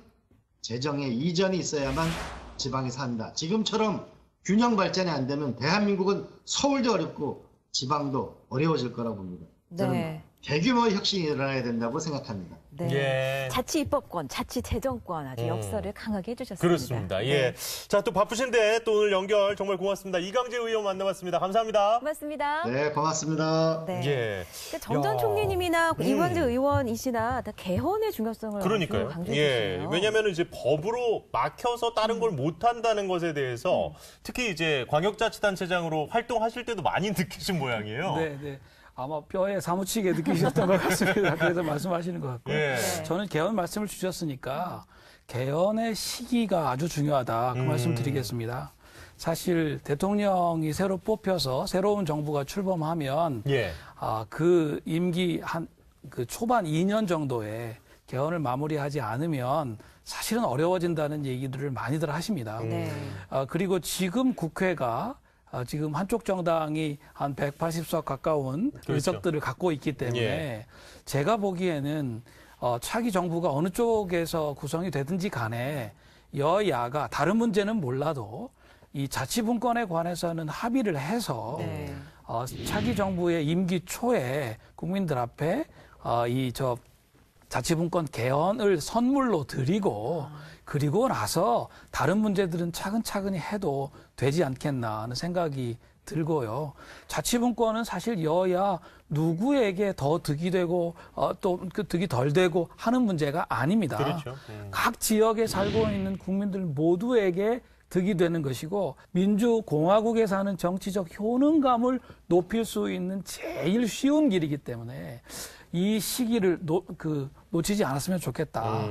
재정의 이전이 있어야만 지방이 산다. 지금처럼 균형 발전이 안 되면 대한민국은 서울도 어렵고 지방도 어려워질 거라고 봅니다. 저는 네. 대규모 혁신이 일어나야 된다고 생각합니다. 네. 예. 자치 입법권, 자치 재정권 아주 역사를 강하게 해주셨습니다. 그렇습니다. 예. 네. 자, 또 바쁘신데 또 오늘 연결 정말 고맙습니다. 이강재 의원 만나봤습니다. 감사합니다. 고맙습니다. 네, 고맙습니다. 네. 예. 정 전 총리님이나 이광재 의원이시나 다 개헌의 중요성을 그러니까요. 강조해 예. 주시네요. 왜냐하면 이제 법으로 막혀서 다른 걸 못한다는 것에 대해서 특히 이제 광역자치단체장으로 활동하실 때도 많이 느끼신 모양이에요. 네, 네. 아마 뼈에 사무치게 느끼셨던 것 같습니다. 그래서 말씀하시는 것 같고요. 예. 저는 개헌 말씀을 주셨으니까 개헌의 시기가 아주 중요하다. 그 말씀 드리겠습니다. 사실 대통령이 새로 뽑혀서 새로운 정부가 출범하면 예. 그 임기 그 초반 2년 정도에 개헌을 마무리하지 않으면 사실은 어려워진다는 얘기들을 많이들 하십니다. 네. 그리고 지금 국회가 지금 한쪽 정당이 한 180석 가까운 그렇죠. 의석들을 갖고 있기 때문에 예. 제가 보기에는 차기 정부가 어느 쪽에서 구성이 되든지 간에 여야가 다른 문제는 몰라도 이 자치분권에 관해서는 합의를 해서 네. 차기 정부의 임기 초에 국민들 앞에 자치분권 개헌을 선물로 드리고 그리고 나서 다른 문제들은 차근차근히 해도 되지 않겠나 하는 생각이 들고요. 자치분권은 사실 여야 누구에게 더 득이 되고 또 그 득이 덜 되고 하는 문제가 아닙니다. 그렇죠. 각 지역에 살고 있는 국민들 모두에게 득이 되는 것이고 민주공화국에 사는 정치적 효능감을 높일 수 있는 제일 쉬운 길이기 때문에 이 시기를 놓치지 않았으면 좋겠다.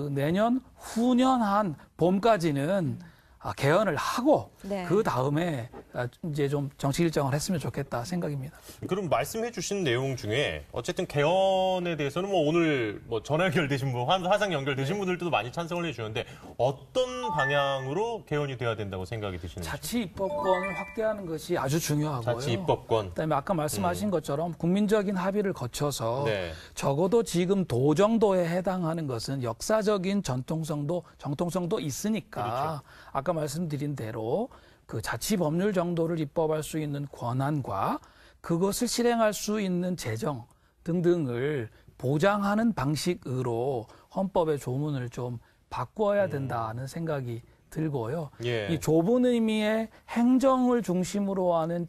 내년 후년 한 봄까지는 개헌을 하고 네. 그 다음에 이제 좀 정치 일정을 했으면 좋겠다 생각입니다. 그럼 말씀해 주신 내용 중에 어쨌든 개헌에 대해서는 뭐 오늘 뭐 전화 연결되신 분, 화상 연결되신 분들도 많이 찬성을 해주셨는데 어떤 방향으로 개헌이 돼야 된다고 생각이 드시는지? 자치 입법권을 확대하는 것이 아주 중요하고요. 자치 입법권. 그다음에 아까 말씀하신 것처럼 국민적인 합의를 거쳐서 네. 적어도 지금 도 정도에 해당하는 것은 역사적인 정통성도 있으니까 그렇죠. 아까 말씀드린 대로 그 자치 법률 정도를 입법할 수 있는 권한과 그것을 실행할 수 있는 재정 등등을 보장하는 방식으로 헌법의 조문을 좀 바꿔야 된다는 생각이 들고요. 예. 이 좁은 의미의 행정을 중심으로 하는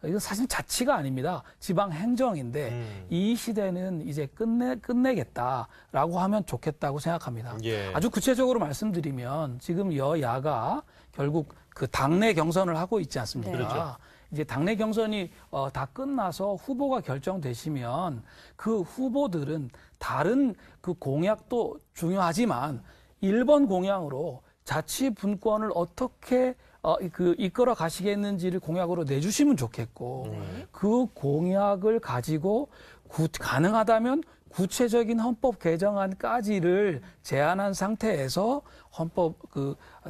이건 사실 자치가 아닙니다. 지방 행정인데 이 시대는 이제 끝내겠다라고 하면 좋겠다고 생각합니다. 예. 아주 구체적으로 말씀드리면 지금 여야가 결국 그 당내 경선을 하고 있지 않습니까? 네. 그렇죠. 이제 당내 경선이 다 끝나서 후보가 결정되시면 그 후보들은 다른 그 공약도 중요하지만 1번 공약으로 자치 분권을 어떻게 이끌어 가시겠는지를 공약으로 내주시면 좋겠고 그 공약을 가지고 가능하다면 구체적인 헌법 개정안까지를 제안한 상태에서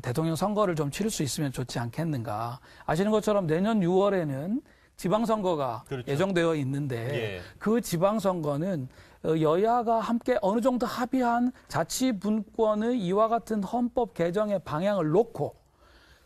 대통령 선거를 좀 치를 수 있으면 좋지 않겠는가. 아시는 것처럼 내년 6월에는 지방선거가 그렇죠. 예정되어 있는데 예. 그 지방선거는 여야가 함께 어느 정도 합의한 자치분권의 이와 같은 헌법 개정의 방향을 놓고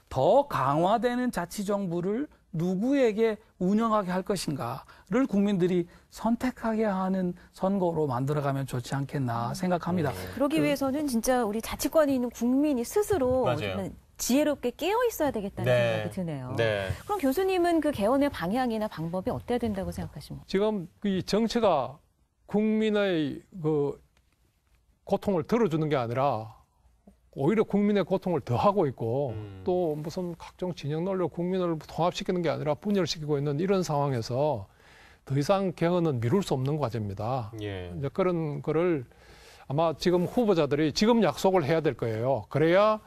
더 강화되는 자치정부를 누구에게 운영하게 할 것인가를 국민들이 선택하게 하는 선거로 만들어가면 좋지 않겠나 생각합니다. 그러기 위해서는 진짜 우리 자치권이 있는 국민이 스스로 맞아요. 지혜롭게 깨어 있어야 되겠다는 네. 생각이 드네요. 네. 그럼 교수님은 그 개헌의 방향이나 방법이 어때야 된다고 생각하십니까? 지금 이 정치가 국민의 그 고통을 들어주는 게 아니라 오히려 국민의 고통을 더 하고 있고 또 무슨 각종 진영 논리로 국민을 통합시키는 게 아니라 분열시키고 있는 이런 상황에서 더 이상 개헌은 미룰 수 없는 과제입니다. 예. 이제 그런 거를 아마 지금 후보자들이 지금 약속을 해야 될 거예요. 그래야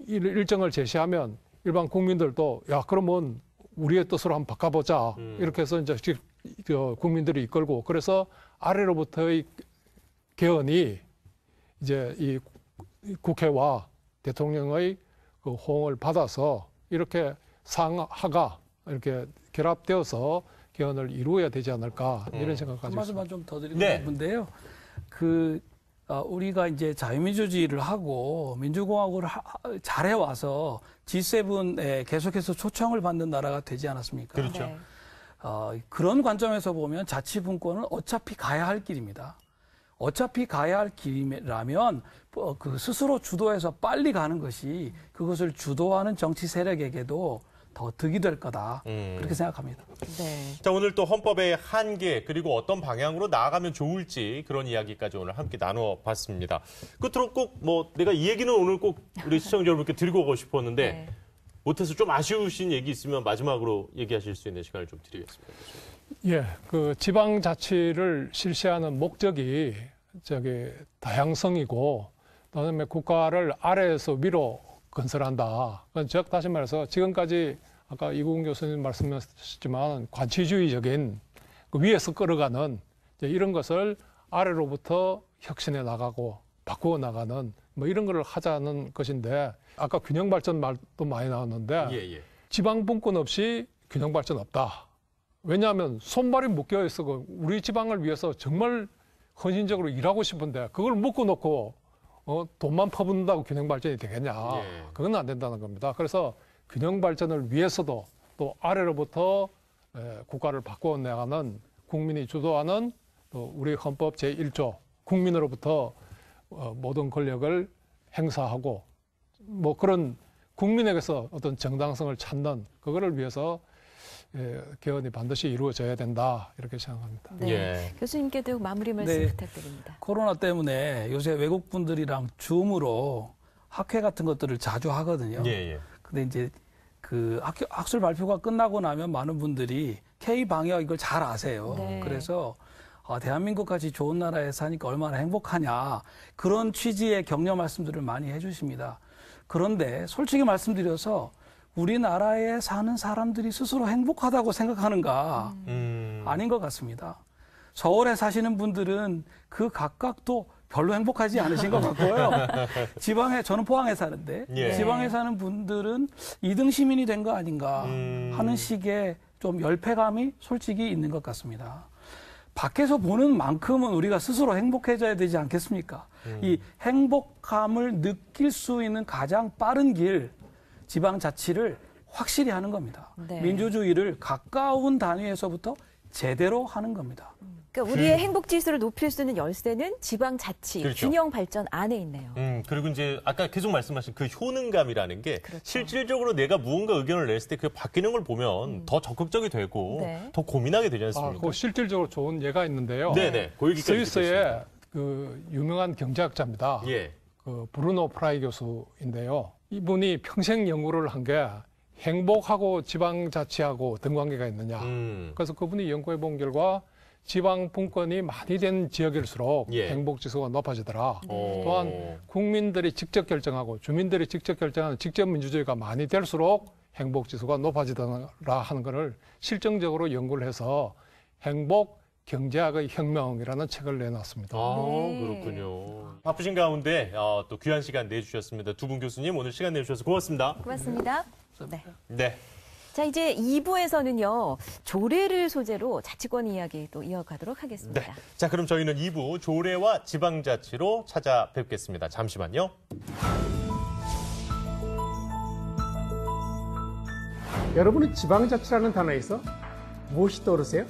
일정을 제시하면 일반 국민들도 야 그러면 우리의 뜻으로 한번 바꿔보자 이렇게 해서 이제 국민들이 이끌고 그래서 아래로부터의 개헌이 이제 이 국회와 대통령의 그 호응을 받아서 이렇게 상하가 이렇게 결합되어서 개헌을 이루어야 되지 않을까 이런 생각 가지고 한 말씀만 좀 더 드리고 네. 싶은데요. 우리가 이제 자유민주주의를 하고 민주공화국을 잘해와서 G7에 계속해서 초청을 받는 나라가 되지 않았습니까? 그렇죠. 네. 그런 관점에서 보면 자치분권은 어차피 가야 할 길입니다. 어차피 가야 할 길이라면 그 스스로 주도해서 빨리 가는 것이 그것을 주도하는 정치 세력에게도 더 득이 될 거다. 그렇게 생각합니다. 네. 자, 오늘 또 헌법의 한계 그리고 어떤 방향으로 나아가면 좋을지 그런 이야기까지 오늘 함께 나눠봤습니다. 끝으로 꼭 내가 이 얘기는 오늘 꼭 우리 시청자 여러분께 드리고 오고 싶었는데 네. 못해서 좀 아쉬우신 얘기 있으면 마지막으로 얘기하실 수 있는 시간을 좀 드리겠습니다. 예, 그 지방자치를 실시하는 목적이 다양성이고, 그다음에 국가를 아래에서 위로 건설한다. 즉 다시 말해서 지금까지 아까 이국훈 교수님 말씀하셨지만 관치주의적인 그 위에서 끌어가는 이런 것을 아래로부터 혁신해 나가고 바꾸어 나가는 이런 걸 하자는 것인데 아까 균형 발전 말도 많이 나왔는데 지방 분권 없이 균형 발전 없다. 왜냐하면 손발이 묶여 있어 우리 지방을 위해서 정말 헌신적으로 일하고 싶은데 그걸 묶어놓고 돈만 퍼붓는다고 균형 발전이 되겠냐? 그건 안 된다는 겁니다. 그래서 균형 발전을 위해서도 또 아래로부터 국가를 바꾸어 나가는 국민이 주도하는 또 우리 헌법 제1조 국민으로부터 모든 권력을 행사하고 그런 국민에게서 어떤 정당성을 찾는 그거를 위해서 개헌이 반드시 이루어져야 된다 이렇게 생각합니다. 네. 교수님께도 마무리 말씀 부탁드립니다. 코로나 때문에 요새 외국 분들이랑 줌으로 학회 같은 것들을 자주 하거든요. 근데 이제 그 학술 발표가 끝나고 나면 많은 분들이 K 방역 이걸 잘 아세요. 그래서 대한민국같이 좋은 나라에 사니까 얼마나 행복하냐 그런 취지의 격려 말씀들을 많이 해주십니다. 그런데 솔직히 말씀드려서 우리나라에 사는 사람들이 스스로 행복하다고 생각하는가? 아닌 것 같습니다. 서울에 사시는 분들은 그 각각도 별로 행복하지 않으신 것 같고요. 저는 포항에 사는데, 지방에 사는 분들은 2등 시민이 된 거 아닌가 하는 식의 좀 열패감이 솔직히 있는 것 같습니다. 밖에서 보는 만큼은 우리가 스스로 행복해져야 되지 않겠습니까? 이 행복감을 느낄 수 있는 가장 빠른 길, 지방자치를 확실히 하는 겁니다. 민주주의를 가까운 단위에서부터 제대로 하는 겁니다. 그러니까 우리의 행복 지수를 높일 수 있는 열쇠는 지방자치, 균형 발전 안에 있네요. 그리고 이제 아까 계속 말씀하신 그 효능감이라는 게 실질적으로 내가 무언가 의견을 냈을 때 그게 바뀌는 걸 보면 더 적극적이 되고 더 고민하게 되지 않습니까? 실질적으로 좋은 예가 있는데요. 그 스위스의 그 유명한 경제학자입니다. 그 브루노 프라이 교수인데요. 이분이 평생 연구를 한 게 행복하고 지방자치하고 어떤 관계가 있느냐. 그래서 그분이 연구해 본 결과 지방 분권이 많이 된 지역일수록 행복지수가 높아지더라. 또한 국민들이 직접 결정하고 주민들이 직접 결정하는 직접 민주주의가 많이 될수록 행복지수가 높아지더라 하는 것을 실증적으로 연구를 해서 행복 경제학의 혁명이라는 책을 내놨습니다. 그렇군요. 바쁘신 가운데 또 귀한 시간 내주셨습니다. 두 분 교수님 오늘 시간 내주셔서 고맙습니다. 고맙습니다. 네. 자, 이제 2부에서는요, 조례를 소재로 자치권 이야기 또 이어가도록 하겠습니다. 자, 그럼 저희는 2부 조례와 지방자치로 찾아뵙겠습니다. 잠시만요. 여러분은 지방자치라는 단어에서 무엇이 떠오르세요?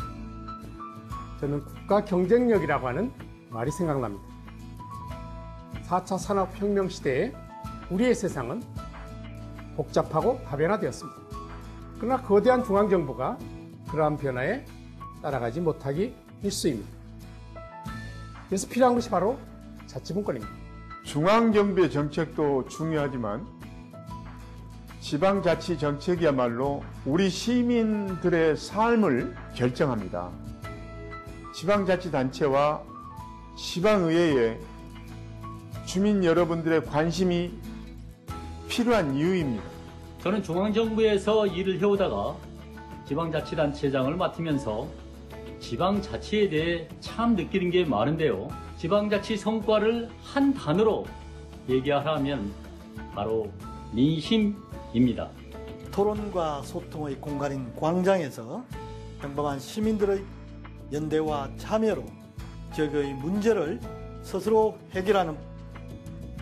저는 국가 경쟁력이라고 하는 말이 생각납니다. 4차 산업혁명 시대에 우리의 세상은 복잡하고 다변화되었습니다. 그러나 거대한 중앙정부가 그러한 변화에 따라가지 못하기 일쑤입니다. 그래서 필요한 것이 바로 자치분권입니다. 중앙정부의 정책도 중요하지만 지방자치 정책이야말로 우리 시민들의 삶을 결정합니다. 지방자치단체와 지방의회에 주민 여러분들의 관심이 필요한 이유입니다. 저는 중앙정부에서 일을 해오다가 지방자치단체장을 맡으면서 지방자치에 대해 참 느끼는 게 많은데요. 지방자치 성과를 한 단어로 얘기하라면 바로 민심입니다. 토론과 소통의 공간인 광장에서 평범한 시민들의 연대와 참여로 지역의 문제를 스스로 해결하는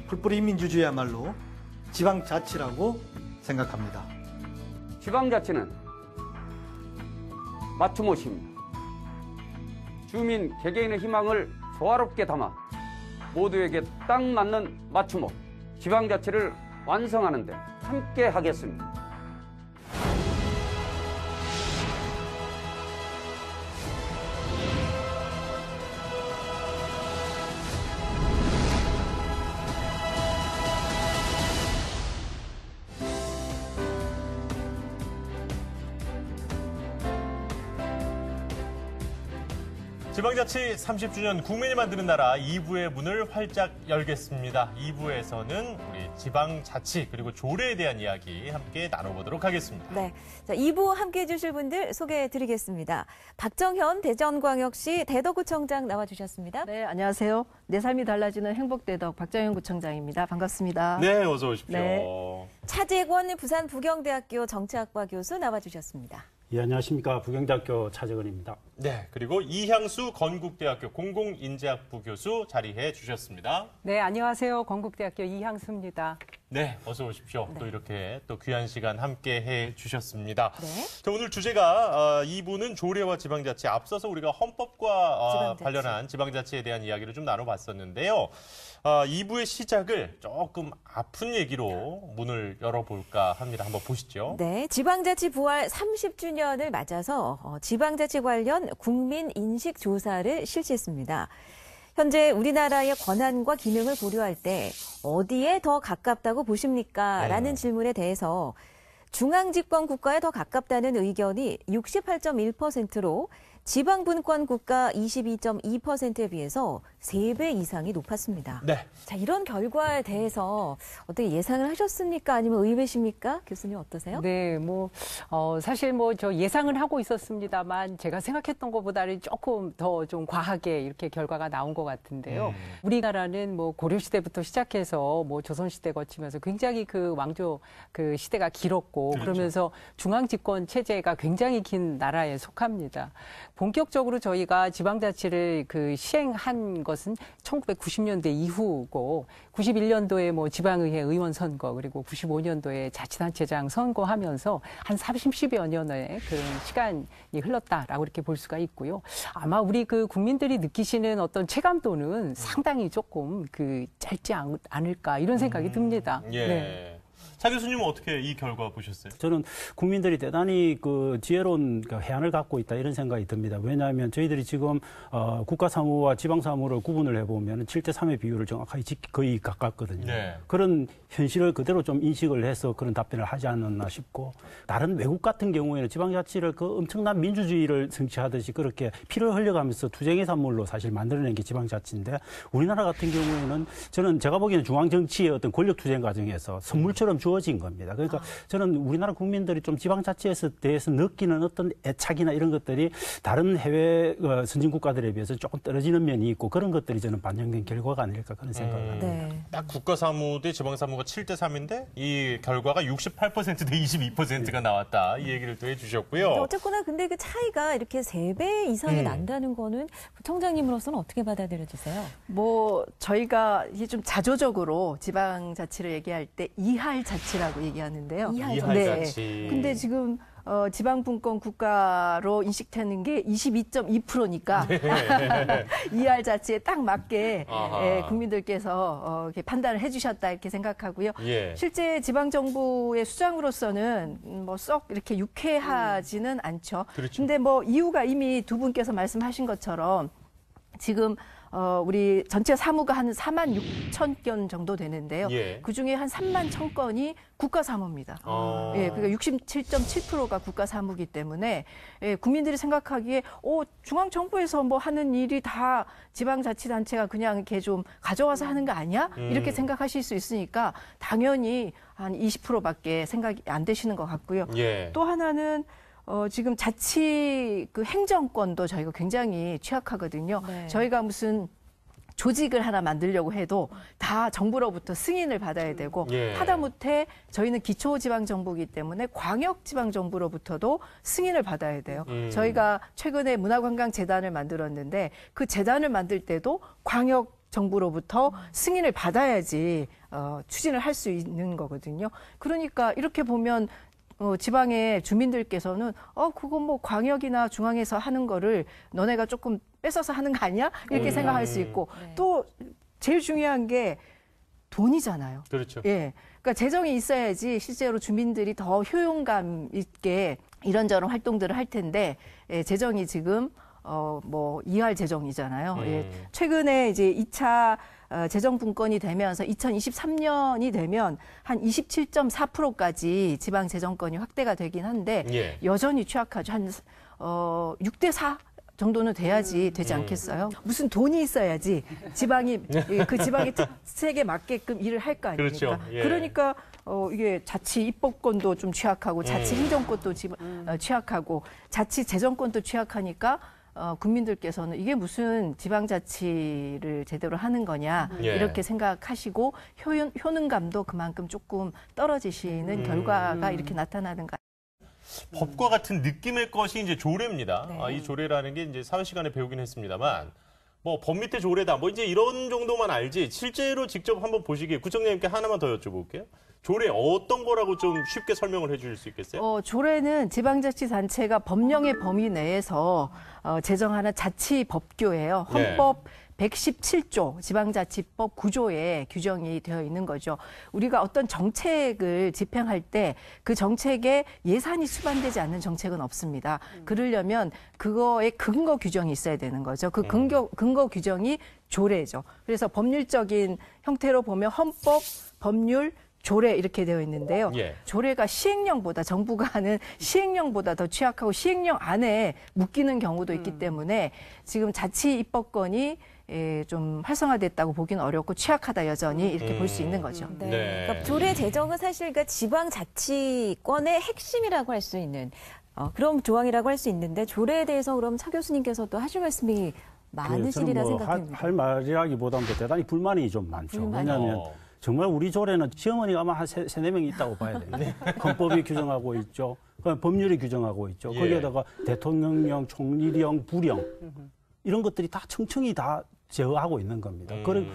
풀뿌리 민주주의야말로 지방자치라고 생각합니다. 지방자치는 맞춤옷입니다. 주민 개개인의 희망을 조화롭게 담아 모두에게 딱 맞는 맞춤옷, 지방자치를 완성하는 데 함께 하겠습니다. 지방자치 30주년 국민이 만드는 나라 2부의 문을 활짝 열겠습니다. 2부에서는 우리 지방자치 그리고 조례에 대한 이야기 함께 나눠보도록 하겠습니다. 네, 자, 2부 함께해 주실 분들 소개해드리겠습니다. 박정현 대전광역시 대덕구청장 나와주셨습니다. 네, 안녕하세요. 내 삶이 달라지는 행복대덕 박정현 구청장입니다. 반갑습니다. 네, 어서 오십시오. 네. 차재권 부산 부경대학교 정치학과 교수 나와주셨습니다. 예, 안녕하십니까. 부경대학교 차재건입니다. 네, 그리고 이향수 건국대학교 공공인재학부 교수 자리해 주셨습니다. 네, 안녕하세요. 건국대학교 이향수입니다. 네, 어서 오십시오. 네. 또 이렇게 또 귀한 시간 함께 해 주셨습니다. 네. 자, 오늘 주제가 2부는 조례와 지방자치. 앞서서 우리가 헌법과 지방자치. 관련한 지방자치에 대한 이야기를 좀 나눠봤었는데요. 2부의 시작을 조금 아픈 얘기로 문을 열어볼까 합니다. 한번 보시죠. 네, 지방자치 부활 30주년을 맞아서 지방자치 관련 국민 인식 조사를 실시했습니다. 현재 우리나라의 권한과 기능을 고려할 때 어디에 더 가깝다고 보십니까? 라는 질문에 대해서 중앙집권 국가에 더 가깝다는 의견이 68.1%로 지방분권 국가 22.2%에 비해서 3배 이상이 높았습니다. 네. 자, 이런 결과에 대해서 어떻게 예상을 하셨습니까? 아니면 의외십니까? 교수님 어떠세요? 네, 사실 저 예상은 하고 있었습니다만 제가 생각했던 것보다는 조금 더 좀 과하게 이렇게 결과가 나온 것 같은데요. 우리나라는 고려시대부터 시작해서 조선시대 거치면서 굉장히 그 왕조 그 시대가 길었고 그렇죠. 그러면서 중앙집권 체제가 굉장히 긴 나라에 속합니다. 본격적으로 저희가 지방자치를 시행한 것은 1990년대 이후고 91년도에 지방의회 의원 선거 그리고 95년도에 자치단체장 선거하면서 한 30여 년의 그런 시간이 흘렀다라고 이렇게 볼 수가 있고요. 아마 우리 국민들이 느끼시는 어떤 체감도는 상당히 조금 짧지 않을까 이런 생각이 듭니다. 예. 네. 차 교수님은 어떻게 이 결과 보셨어요? 저는 국민들이 대단히 지혜로운 해안을 갖고 있다 이런 생각이 듭니다. 왜냐하면 저희들이 지금 국가사무와 지방사무를 구분을 해보면 7대3의 비율을 정확하게 거의 가깝거든요. 네. 그런 현실을 그대로 좀 인식을 해서 그런 답변을 하지 않았나 싶고 다른 외국 같은 경우에는 지방자치를 엄청난 민주주의를 성취하듯이 그렇게 피를 흘려가면서 투쟁의 산물로 사실 만들어낸 게 지방자치인데 우리나라 같은 경우에는 제가 보기에는 중앙정치의 어떤 권력투쟁 과정에서 선물처럼 주어진 겁니다. 그러니까 저는 우리나라 국민들이 좀 지방자치에 대해서 느끼는 어떤 애착이나 이런 것들이 다른 해외 선진국가들에 비해서 조금 떨어지는 면이 있고 그런 것들이 저는 반영된 결과가 아닐까 그런 생각을 합니다. 네. 딱 국가사무 대 지방사무가 7대3인데 이 결과가 68% 대 22%가 나왔다. 이 얘기를 또 해주셨고요. 어쨌거나 근데 그 차이가 이렇게 3배 이상이 난다는 거는 부청장님으로서는 어떻게 받아들여지세요? 저희가 이게 좀 자조적으로 지방자치를 얘기할 때 이할 자치라고 얘기하는데요. 이할 자치. 네. 근데 지금 지방분권 국가로 인식되는 게 22.2%니까 네. 이할 자치에 딱 맞게 아하. 국민들께서 이렇게 판단을 해주셨다 이렇게 생각하고요. 예. 실제 지방정부의 수장으로서는 썩 이렇게 유쾌하지는 않죠. 그렇죠. 근데 이유가 이미 두 분께서 말씀하신 것처럼 지금 우리 전체 사무가 한 4만 6천 건 정도 되는데요. 예. 그중에 한 3만 1천 건이 국가 사무입니다. 예, 그러니까 67.7%가 국가 사무이기 때문에 예, 국민들이 생각하기에 중앙 정부에서 뭐 하는 일이 다 지방자치단체가 그냥 이렇게 좀 가져와서 하는 거 아니야? 이렇게 생각하실 수 있으니까 당연히 한 20%밖에 생각이 안 되시는 것 같고요. 예. 또 하나는 지금 자치 그 행정권도 저희가 굉장히 취약하거든요. 네. 저희가 무슨 조직을 하나 만들려고 해도 다 정부로부터 승인을 받아야 되고 예. 하다못해 저희는 기초지방정부이기 때문에 광역지방정부로부터도 승인을 받아야 돼요. 저희가 최근에 문화관광재단을 만들었는데 그 재단을 만들 때도 광역 정부로부터 승인을 받아야지 추진을 할 수 있는 거거든요. 그러니까 이렇게 보면 지방의 주민들께서는 그거 뭐 광역이나 중앙에서 하는 거를 너네가 조금 뺏어서 하는 거 아니야? 이렇게 생각할 수 있고 또 제일 중요한 게 돈이잖아요. 그렇죠. 예. 그러니까 재정이 있어야지 실제로 주민들이 더 효용감 있게 이런저런 활동들을 할 텐데 재정이 지금 뭐 이할 재정이잖아요. 예. 최근에 이제 2차 재정 분권이 되면서 2023년이 되면 한 27.4%까지 지방 재정권이 확대가 되긴 한데 예. 여전히 취약하죠. 한 6대 4 정도는 돼야지 되지 않겠어요? 무슨 돈이 있어야지 지방이 그 지방의 특색에 맞게끔 일을 할 거 아닙니까? 그렇죠. 예. 그러니까 이게 자치 입법권도 좀 취약하고 자치 행정권도 취약하고 자치 재정권도 취약하니까 국민들께서는 이게 무슨 지방자치를 제대로 하는 거냐 예. 이렇게 생각하시고 효능감도 그만큼 조금 떨어지시는 결과가 이렇게 나타나는 것 같아요. 법과 같은 느낌의 것이 이제 조례입니다. 네. 이 조례라는 게 이제 사회 시간에 배우긴 했습니다만, 뭐 법 밑에 조례다, 뭐 이제 이런 정도만 알지, 실제로 직접 한번 보시기에 구청장님께 하나만 더 여쭤볼게요. 조례 어떤 거라고 좀 쉽게 설명을 해주실 수 있겠어요? 조례는 지방자치단체가 법령의 범위 내에서 제정하는 자치법규예요. 헌법 117조 지방자치법 9조에 규정이 되어 있는 거죠. 우리가 어떤 정책을 집행할 때 그 정책에 예산이 수반되지 않는 정책은 없습니다. 그러려면 그거에 근거 규정이 있어야 되는 거죠. 그 근거 규정이 조례죠. 그래서 법률적인 형태로 보면 헌법, 법률, 조례 이렇게 되어 있는데요. 예. 조례가 시행령보다 정부가 하는 시행령보다 더 취약하고 시행령 안에 묶이는 경우도 있기 때문에 지금 자치 입법권이 좀 활성화됐다고 보기는 어렵고 취약하다 여전히 이렇게 볼 수 있는 거죠. 네. 네. 그러니까 조례 제정은 사실 그 지방자치권의 핵심이라고 할 수 있는 그런 조항이라고 할 수 있는데 조례에 대해서 그럼 차 교수님께서도 하실 말씀이 많으시리라 생각합니다. 할 말이라기보다는 대단히 불만이 좀 많죠. 왜냐하면 정말 우리 조례는 시어머니가 아마 한 3-4명이 있다고 봐야 돼요. 헌법이 규정하고 있죠. 법률이 규정하고 있죠. 예. 거기에다가 대통령령, 총리령, 부령 이런 것들이 다 층층이 다 제어하고 있는 겁니다. 그리고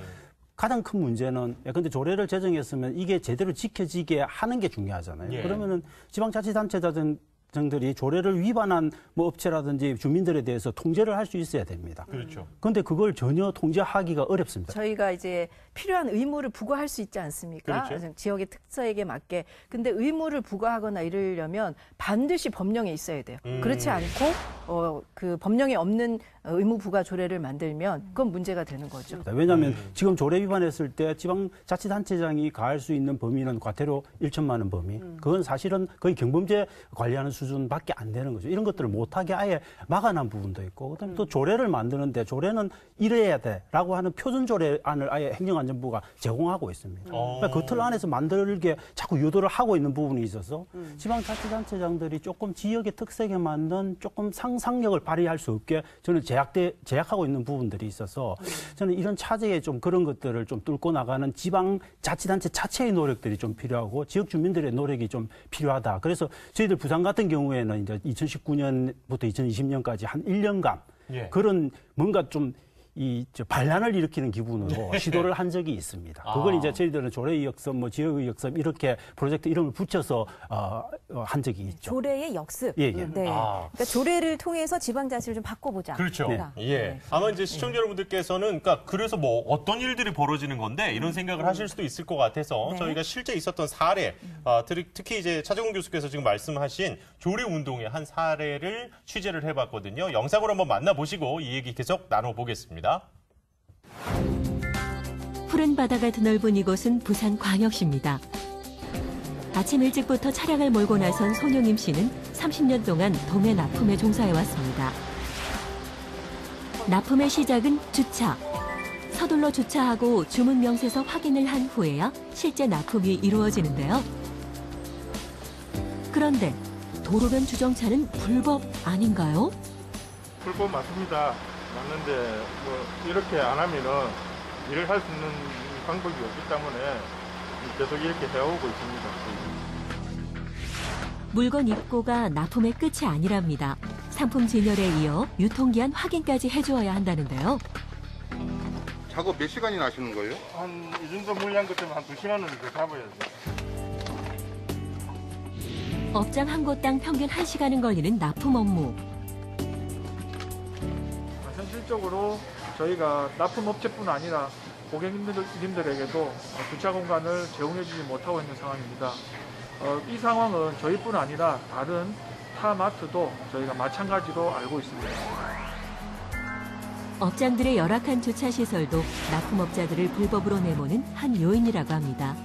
가장 큰 문제는 근데 조례를 제정했으면 이게 제대로 지켜지게 하는 게 중요하잖아요. 예. 그러면은 지방자치단체장들이 조례를 위반한 뭐 업체라든지 주민들에 대해서 통제를 할 수 있어야 됩니다. 그렇죠. 그런데 그걸 전혀 통제하기가 어렵습니다. 저희가 이제 필요한 의무를 부과할 수 있지 않습니까? 그렇죠. 지역의 특성에 맞게. 근데 의무를 부과하거나 이러려면 반드시 법령에 있어야 돼요. 그렇지 않고 그 법령에 없는 의무 부과 조례를 만들면 그건 문제가 되는 거죠. 왜냐하면 지금 조례 위반했을 때 지방자치단체장이 가할 수 있는 범위는 과태료 1천만 원 범위. 그건 사실은 거의 경범죄 관리하는 수준밖에 안 되는 거죠. 이런 것들을 못하게 아예 막아놓은 부분도 있고, 그다음에 또 조례를 만드는데 조례는 이래야 돼라고 하는 표준 조례안을 아예 행정안전부가 제공하고 있습니다. 그러니까 그 틀 안에서 만들게 자꾸 유도를 하고 있는 부분이 있어서 지방자치단체장들이 조금 지역의 특색에 맞는 조금 상상력을 발휘할 수 없게 저는 제약하고 있는 부분들이 있어서 저는 이런 차제에 좀 그런 것들을 좀 뚫고 나가는 지방자치단체 자체의 노력들이 좀 필요하고 지역 주민들의 노력이 좀 필요하다. 그래서 저희들 부산 같은 경우에는 이제 2019년부터 2020년까지 한 1년간 그런 뭔가 좀 반란을 일으키는 기분으로 시도를 한 적이 있습니다. 그걸 이제 저희들은 조례의 역습, 뭐 지역의 역습 이렇게 프로젝트 이름을 붙여서 한 적이 있죠. 조례의 역습. 예. 네. 그러니까 조례를 통해서 지방자치를 좀 바꿔보자. 그렇죠. 네. 예. 아마 이제 시청자 여러분들께서는 그러니까 그래서 뭐 어떤 일들이 벌어지는 건데 이런 생각을 하실 수도 있을 것 같아서 저희가 실제 있었던 사례, 특히 이제 차재근 교수께서 지금 말씀하신 조례 운동의 한 사례를 취재를 해봤거든요. 영상으로 한번 만나보시고 이 얘기 계속 나눠보겠습니다. 보겠습니다. 푸른 바다가 드넓은 이곳은 부산광역시입니다. 아침 일찍부터 차량을 몰고 나선 손용임 씨는 30년 동안 도매 납품에 종사해왔습니다. 납품의 시작은 주차. 서둘러 주차하고 주문 명세서 확인을 한 후에야 실제 납품이 이루어지는데요. 그런데 도로변 주정차는 불법 아닌가요? 불법 맞습니다. 맞는데 뭐 이렇게 안 하면은 일을 할 수 있는 방법이 없기 때문에 계속 이렇게 해오고 있습니다. 물건 입고가 납품의 끝이 아니랍니다. 상품 진열에 이어 유통기한 확인까지 해주어야 한다는데요. 작업 몇 시간이나 하시는 거예요? 한 이 정도 물량 같으면 한 2시간은 더 잡아야죠. 업장 한 곳당 평균 1시간은 걸리는 납품 업무. 현실적으로 저희가 납품업체뿐 아니라 고객님들에게도 주차 공간을 제공해주지 못하고 있는 상황입니다. 이 상황은 저희뿐 아니라 다른 타 마트도 저희가 마찬가지로 알고 있습니다. 업장들의 열악한 주차시설도 납품업자들을 불법으로 내모는 한 요인이라고 합니다.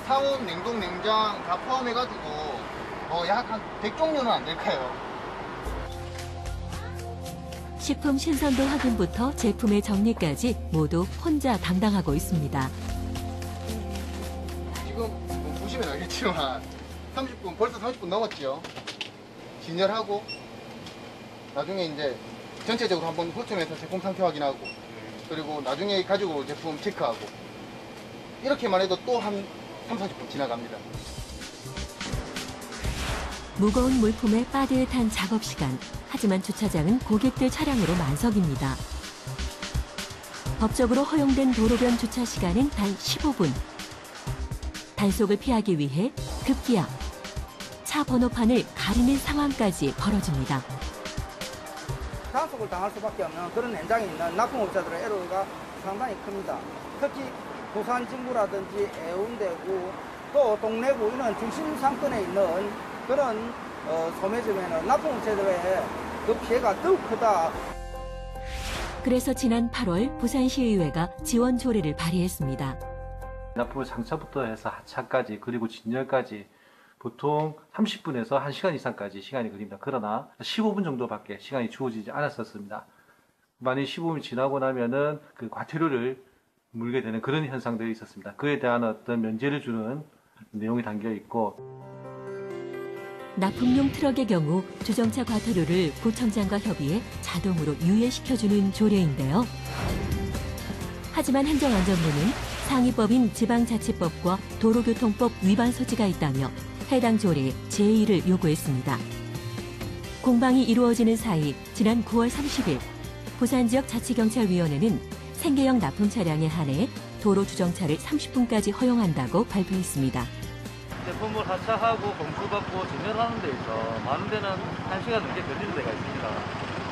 상온, 냉동, 냉장 다 포함해가지고 약 한 100종류는 안 될까요? 식품 신선도 확인부터 제품의 정리까지 모두 혼자 담당하고 있습니다. 지금 보시면 알겠지만 30분, 벌써 30분 넘었죠. 진열하고 나중에 이제 전체적으로 한번 호점해서 제품 상태 확인하고 그리고 나중에 가지고 제품 체크하고 이렇게만 해도 또 한 30, 40분 지나갑니다. 무거운 물품에 빠듯한 작업시간. 하지만 주차장은 고객들 차량으로 만석입니다. 법적으로 허용된 도로변 주차 시간은 단 15분. 단속을 피하기 위해 급기야 차 번호판을 가리는 상황까지 벌어집니다. 단속을 당할 수밖에 없는 그런 현장에 있는 납품업자들의 애로가 상당히 큽니다. 특히 부산 진구라든지 애운대구 또 동래구 이런 중심 상권에 있는 그런 소매점에는 납품업체들의 그 피해가 더욱 크다. 그래서 지난 8월 부산시의회가 지원 조례를 발의했습니다. 납품 장차부터 해서 하차까지 그리고 진열까지 보통 30분에서 1시간 이상까지 시간이 걸립니다. 그러나 15분 정도밖에 시간이 주어지지 않았었습니다. 만약 15분이 지나고 나면은 그 과태료를 물게 되는 그런 현상들이 있었습니다. 그에 대한 어떤 면제를 주는 내용이 담겨 있고 납품용 트럭의 경우 주정차 과태료를 구청장과 협의해 자동으로 유예시켜주는 조례인데요. 하지만 행정안전부는 상위법인 지방자치법과 도로교통법 위반 소지가 있다며 해당 조례에 제의를 요구했습니다. 공방이 이루어지는 사이 지난 9월 30일 부산지역자치경찰위원회는 생계형 납품 차량에 한해 도로 주정차를 30분까지 허용한다고 발표했습니다. 제품을 하차하고 공수받고 진열하는 데 있어 많은 데는 1시간 넘게 걸리는 데가 있습니다.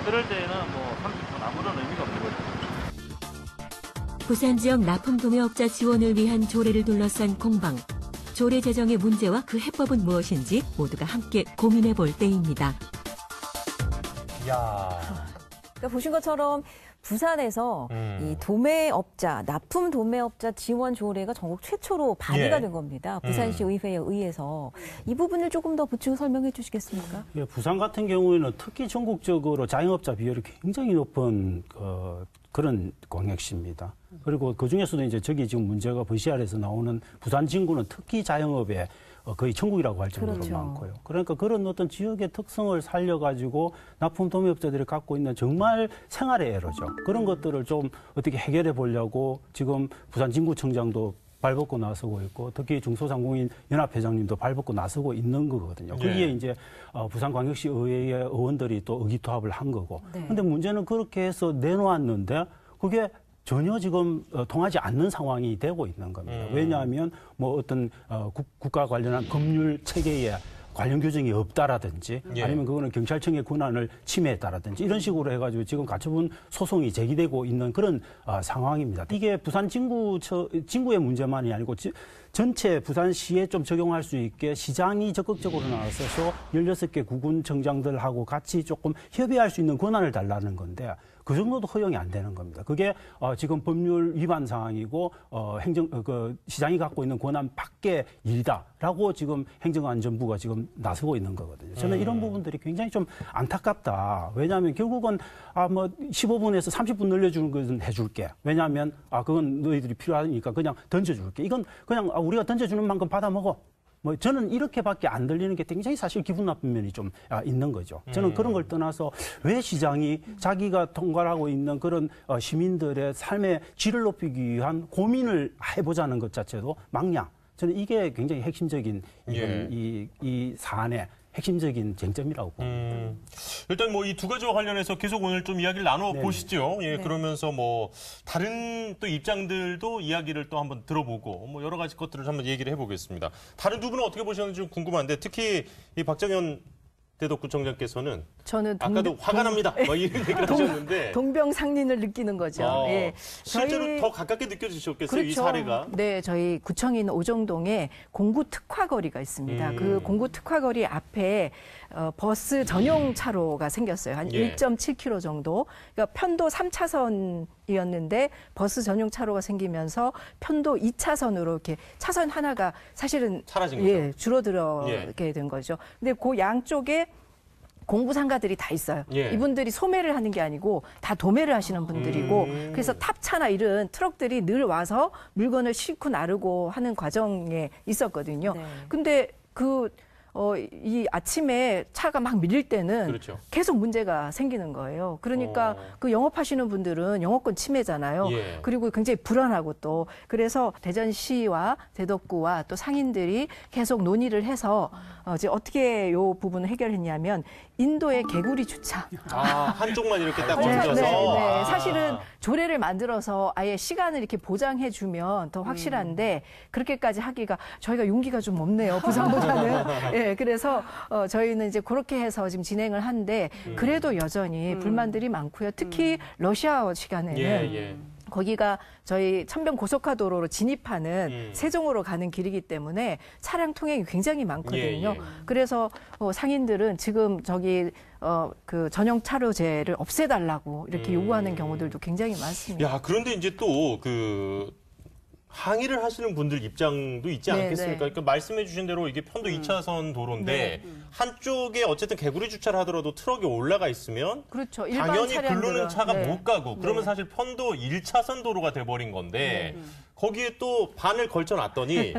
그럴 때에는 뭐 30분 아무런 의미가 없는 거죠. 부산 지역 납품 도매업자 지원을 위한 조례를 둘러싼 공방. 조례 제정의 문제와 그 해법은 무엇인지 모두가 함께 고민해 볼 때입니다. 그러니까 보신 것처럼 부산에서 이 도매업자, 납품 도매업자 지원 조례가 전국 최초로 발의가 된 겁니다. 부산시 의회에 의해서 이 부분을 조금 더 보충 설명해 주시겠습니까? 예, 부산 같은 경우에는 특히 전국적으로 자영업자 비율이 굉장히 높은 그런 광역시입니다. 그리고 그 중에서도 이제 저기 지금 문제가 VCR에서 나오는 부산 진구는 특히 자영업에 거의 천국이라고 할 정도로 그렇죠. 많고요. 그러니까 그런 어떤 지역의 특성을 살려가지고 납품 도매업자들이 갖고 있는 정말 생활의 애로죠. 그런 것들을 좀 어떻게 해결해 보려고 지금 부산 진구청장도 발벗고 나서고 있고 특히 중소상공인 연합회장님도 발벗고 나서고 있는 거거든요. 거기에 이제 부산광역시 의회의 의원들이 또 의기투합을 한 거고. 근데 문제는 그렇게 해서 내놓았는데 그게 전혀 지금 통하지 않는 상황이 되고 있는 겁니다. 왜냐하면 뭐 어떤 국가 관련한 법률 체계에 관련 규정이 없다라든지 아니면 그거는 경찰청의 권한을 침해했다라든지 이런 식으로 해가지고 지금 가처분 소송이 제기되고 있는 그런 상황입니다. 이게 부산 진구의 문제만이 아니고 전체 부산시에 좀 적용할 수 있게 시장이 적극적으로 나서서 16개 구군청장들하고 같이 조금 협의할 수 있는 권한을 달라는 건데 그 정도도 허용이 안 되는 겁니다. 그게 지금 법률 위반 사항이고 시장이 갖고 있는 권한 밖의 일이다라고 지금 행정안전부가 지금 나서고 있는 거거든요. 저는 이런 부분들이 굉장히 좀 안타깝다. 왜냐하면 결국은 15분에서 30분 늘려주는 것은 해줄게. 왜냐하면 그건 너희들이 필요하니까 그냥 던져줄게. 이건 그냥 우리가 던져주는 만큼 받아 먹어. 저는 이렇게밖에 안 들리는 게 굉장히 사실 기분 나쁜 면이 좀 있는 거죠. 저는 그런 걸 떠나서 왜 시장이 자기가 통과하고 있는 그런 시민들의 삶의 질을 높이기 위한 고민을 해보자는 것 자체도 막냐. 저는 이게 굉장히 핵심적인 이 사안의 핵심적인 쟁점이라고 봅니다. 일단 이 두 가지와 관련해서 계속 오늘 좀 이야기를 나눠 보시죠. 예, 그러면서 다른 또 입장들도 이야기를 또 한번 들어보고 여러 가지 것들을 한번 얘기를 해보겠습니다. 다른 두 분은 어떻게 보셨는지 좀 궁금한데 특히 이 박정현 대덕구청장께서는 저는 아까도 화가 납니다. 이런 얘기를 하셨는데 동병상련을 느끼는 거죠. 예. 실제로 더 가깝게 느껴지셨겠어요, 그렇죠. 이 사례가. 네, 저희 구청에 있는 오정동에 공구 특화거리가 있습니다. 그 공구 특화거리 앞에 버스 전용 차로가 생겼어요. 한 1.7km 정도. 그러니까 편도 3차선이었는데 버스 전용 차로가 생기면서 편도 2차선으로 이렇게 차선 하나가 사실은 사라진 거죠. 줄어들게 된 거죠. 근데 그 양쪽에 공부상가들이 다 있어요. 이분들이 소매를 하는 게 아니고 다 도매를 하시는 분들이고 그래서 탑차나 이런 트럭들이 늘 와서 물건을 싣고 나르고 하는 과정에 있었거든요. 근데 이 아침에 차가 막 밀릴 때는 계속 문제가 생기는 거예요. 그러니까 그 영업하시는 분들은 영업권 침해잖아요. 그리고 굉장히 불안하고 또 그래서 대전시와 대덕구와 또 상인들이 계속 논의를 해서 이제 어떻게 이 부분을 해결했냐면 인도의 개구리 주차. 한쪽만 이렇게 딱 얹어서. 사실은 조례를 만들어서 아예 시간을 이렇게 보장해주면 더 확실한데 그렇게까지 하기가 저희가 용기가 좀 없네요. 부산보다는. 그래서 저희는 이제 그렇게 해서 지금 진행을 하는데 그래도 여전히 불만들이 많고요. 특히 러시아 시간에는 거기가 저희 천변 고속화도로로 진입하는 세종으로 가는 길이기 때문에 차량 통행이 굉장히 많거든요. 그래서 상인들은 지금 그 전용 차로제를 없애달라고 이렇게 요구하는 경우들도 굉장히 많습니다. 그런데 이제 또 항의를 하시는 분들 입장도 있지 않겠습니까? 그러니까 말씀해 주신 대로 이게 편도 2차선 도로인데 한쪽에 어쨌든 개구리 주차를 하더라도 트럭이 올라가 있으면 당연히 글로는 차가 못 가고 그러면 사실 편도 1차선 도로가 돼버린 건데 거기에 또 반을 걸쳐놨더니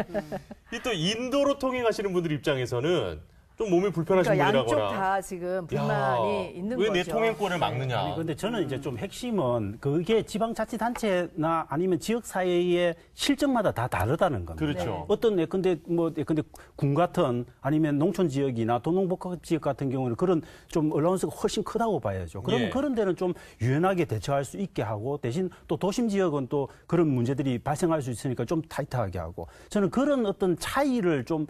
또 인도로 통행하시는 분들 입장에서는 좀 몸이 불편하신 분이라거나. 양쪽 다 지금 불만이 있는 거죠. 왜 내 통행권을 막느냐. 그런데 저는 이제 좀 핵심은 그게 지방자치단체나 아니면 지역사회의 실정마다 다 다르다는 겁니다. 그렇죠. 어떤 근데 군 같은 아니면 농촌 지역이나 도농복합 지역 같은 경우는 그런 좀 얼라운스가 훨씬 크다고 봐야죠. 그러면 그런 데는 좀 유연하게 대처할 수 있게 하고 대신 또 도심 지역은 또 그런 문제들이 발생할 수 있으니까 좀 타이트하게 하고 저는 그런 어떤 차이를 좀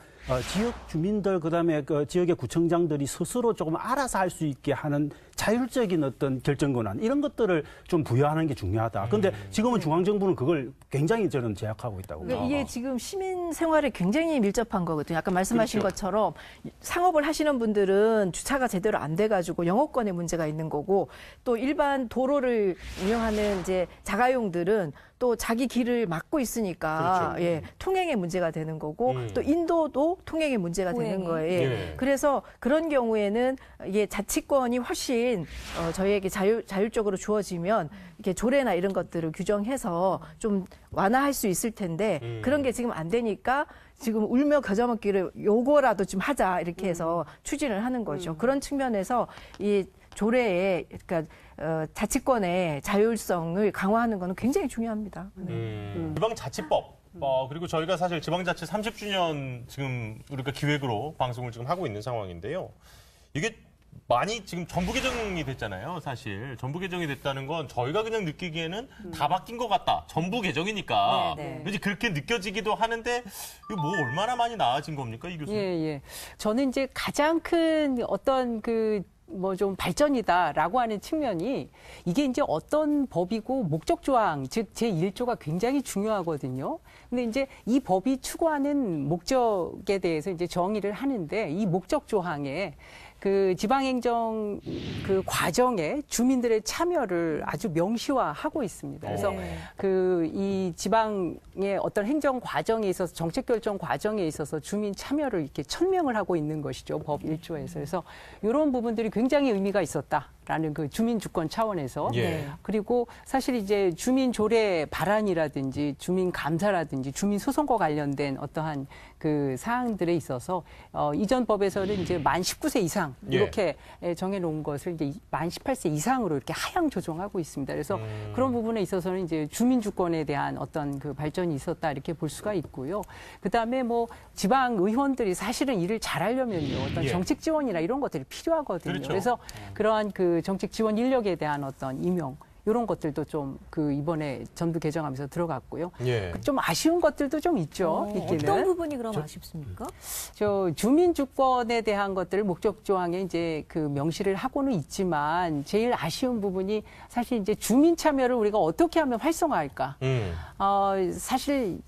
지역 주민들 그다음에 지역의 구청장들이 스스로 조금 알아서 할 수 있게 하는 자율적인 어떤 결정 권한 이런 것들을 좀 부여하는 게 중요하다. 그런데 지금은 중앙정부는 그걸 굉장히 저는 제약하고 있다고 봅니다. 이게 지금 시민 생활에 굉장히 밀접한 거거든요. 아까 말씀하신 것처럼 상업을 하시는 분들은 주차가 제대로 안 돼가지고 영업권에 문제가 있는 거고 또 일반 도로를 운영하는 이제 자가용들은 또 자기 길을 막고 있으니까 통행에 문제가 되는 거고 또 인도도 통행에 문제가 되는 거예요. 그래서 그런 경우에는 이게 자치권이 훨씬 저희에게 자율적으로 주어지면 이렇게 조례나 이런 것들을 규정해서 좀 완화할 수 있을 텐데 그런 게 지금 안 되니까 지금 울며 겨자 먹기를 요거라도 좀 하자 이렇게 해서 추진을 하는 거죠. 그런 측면에서 이 조례에 그러니까 자치권의 자율성을 강화하는 것은 굉장히 중요합니다. 지방자치법 그리고 저희가 사실 지방자치 30주년 지금 우리가 기획으로 방송을 지금 하고 있는 상황인데요. 이게 많이 지금 전부 개정이 됐잖아요. 사실 전부 개정이 됐다는 건 저희가 그냥 느끼기에는 다 바뀐 것 같다. 전부 개정이니까 왠지 그렇게 느껴지기도 하는데 이거 뭐 얼마나 많이 나아진 겁니까, 이 교수님? 저는 이제 가장 큰 어떤 좀 발전이다라고 하는 측면이 이게 이제 어떤 법이고 목적 조항, 즉 제1조가 굉장히 중요하거든요. 근데 이제 이 법이 추구하는 목적에 대해서 이제 정의를 하는데 이 목적 조항에 그 지방행정 그 과정에 주민들의 참여를 아주 명시화하고 있습니다. 그래서 그 이 지방의 어떤 행정 과정에 있어서 정책 결정 과정에 있어서 주민 참여를 이렇게 천명을 하고 있는 것이죠. 법 1조에서. 그래서 이런 부분들이 굉장히 의미가 있었다라는 그 주민 주권 차원에서. 그리고 사실 이제 주민 조례 발안이라든지 주민 감사라든지 주민 소송과 관련된 어떠한 그 사항들에 있어서 이전 법에서는 이제 만 19세 이상 이렇게 정해놓은 것을 이제 만 18세 이상으로 이렇게 하향 조정하고 있습니다. 그래서 그런 부분에 있어서는 이제 주민 주권에 대한 어떤 그 발전이 있었다 이렇게 볼 수가 있고요. 그 다음에 뭐 지방 의원들이 사실은 일을 잘하려면요 어떤 정책 지원이나 이런 것들이 필요하거든요. 그렇죠. 그래서 그러한 그 정책 지원 인력에 대한 어떤 임용 이런 것들도 좀 그 이번에 전부 개정하면서 들어갔고요. 좀 아쉬운 것들도 좀 있죠. 있기는. 어떤 부분이 그럼 아쉽습니까? 저 주민 주권에 대한 것들을 목적 조항에 이제 그 명시를 하고는 있지만 제일 아쉬운 부분이 사실 이제 주민 참여를 우리가 어떻게 하면 활성화할까? 사실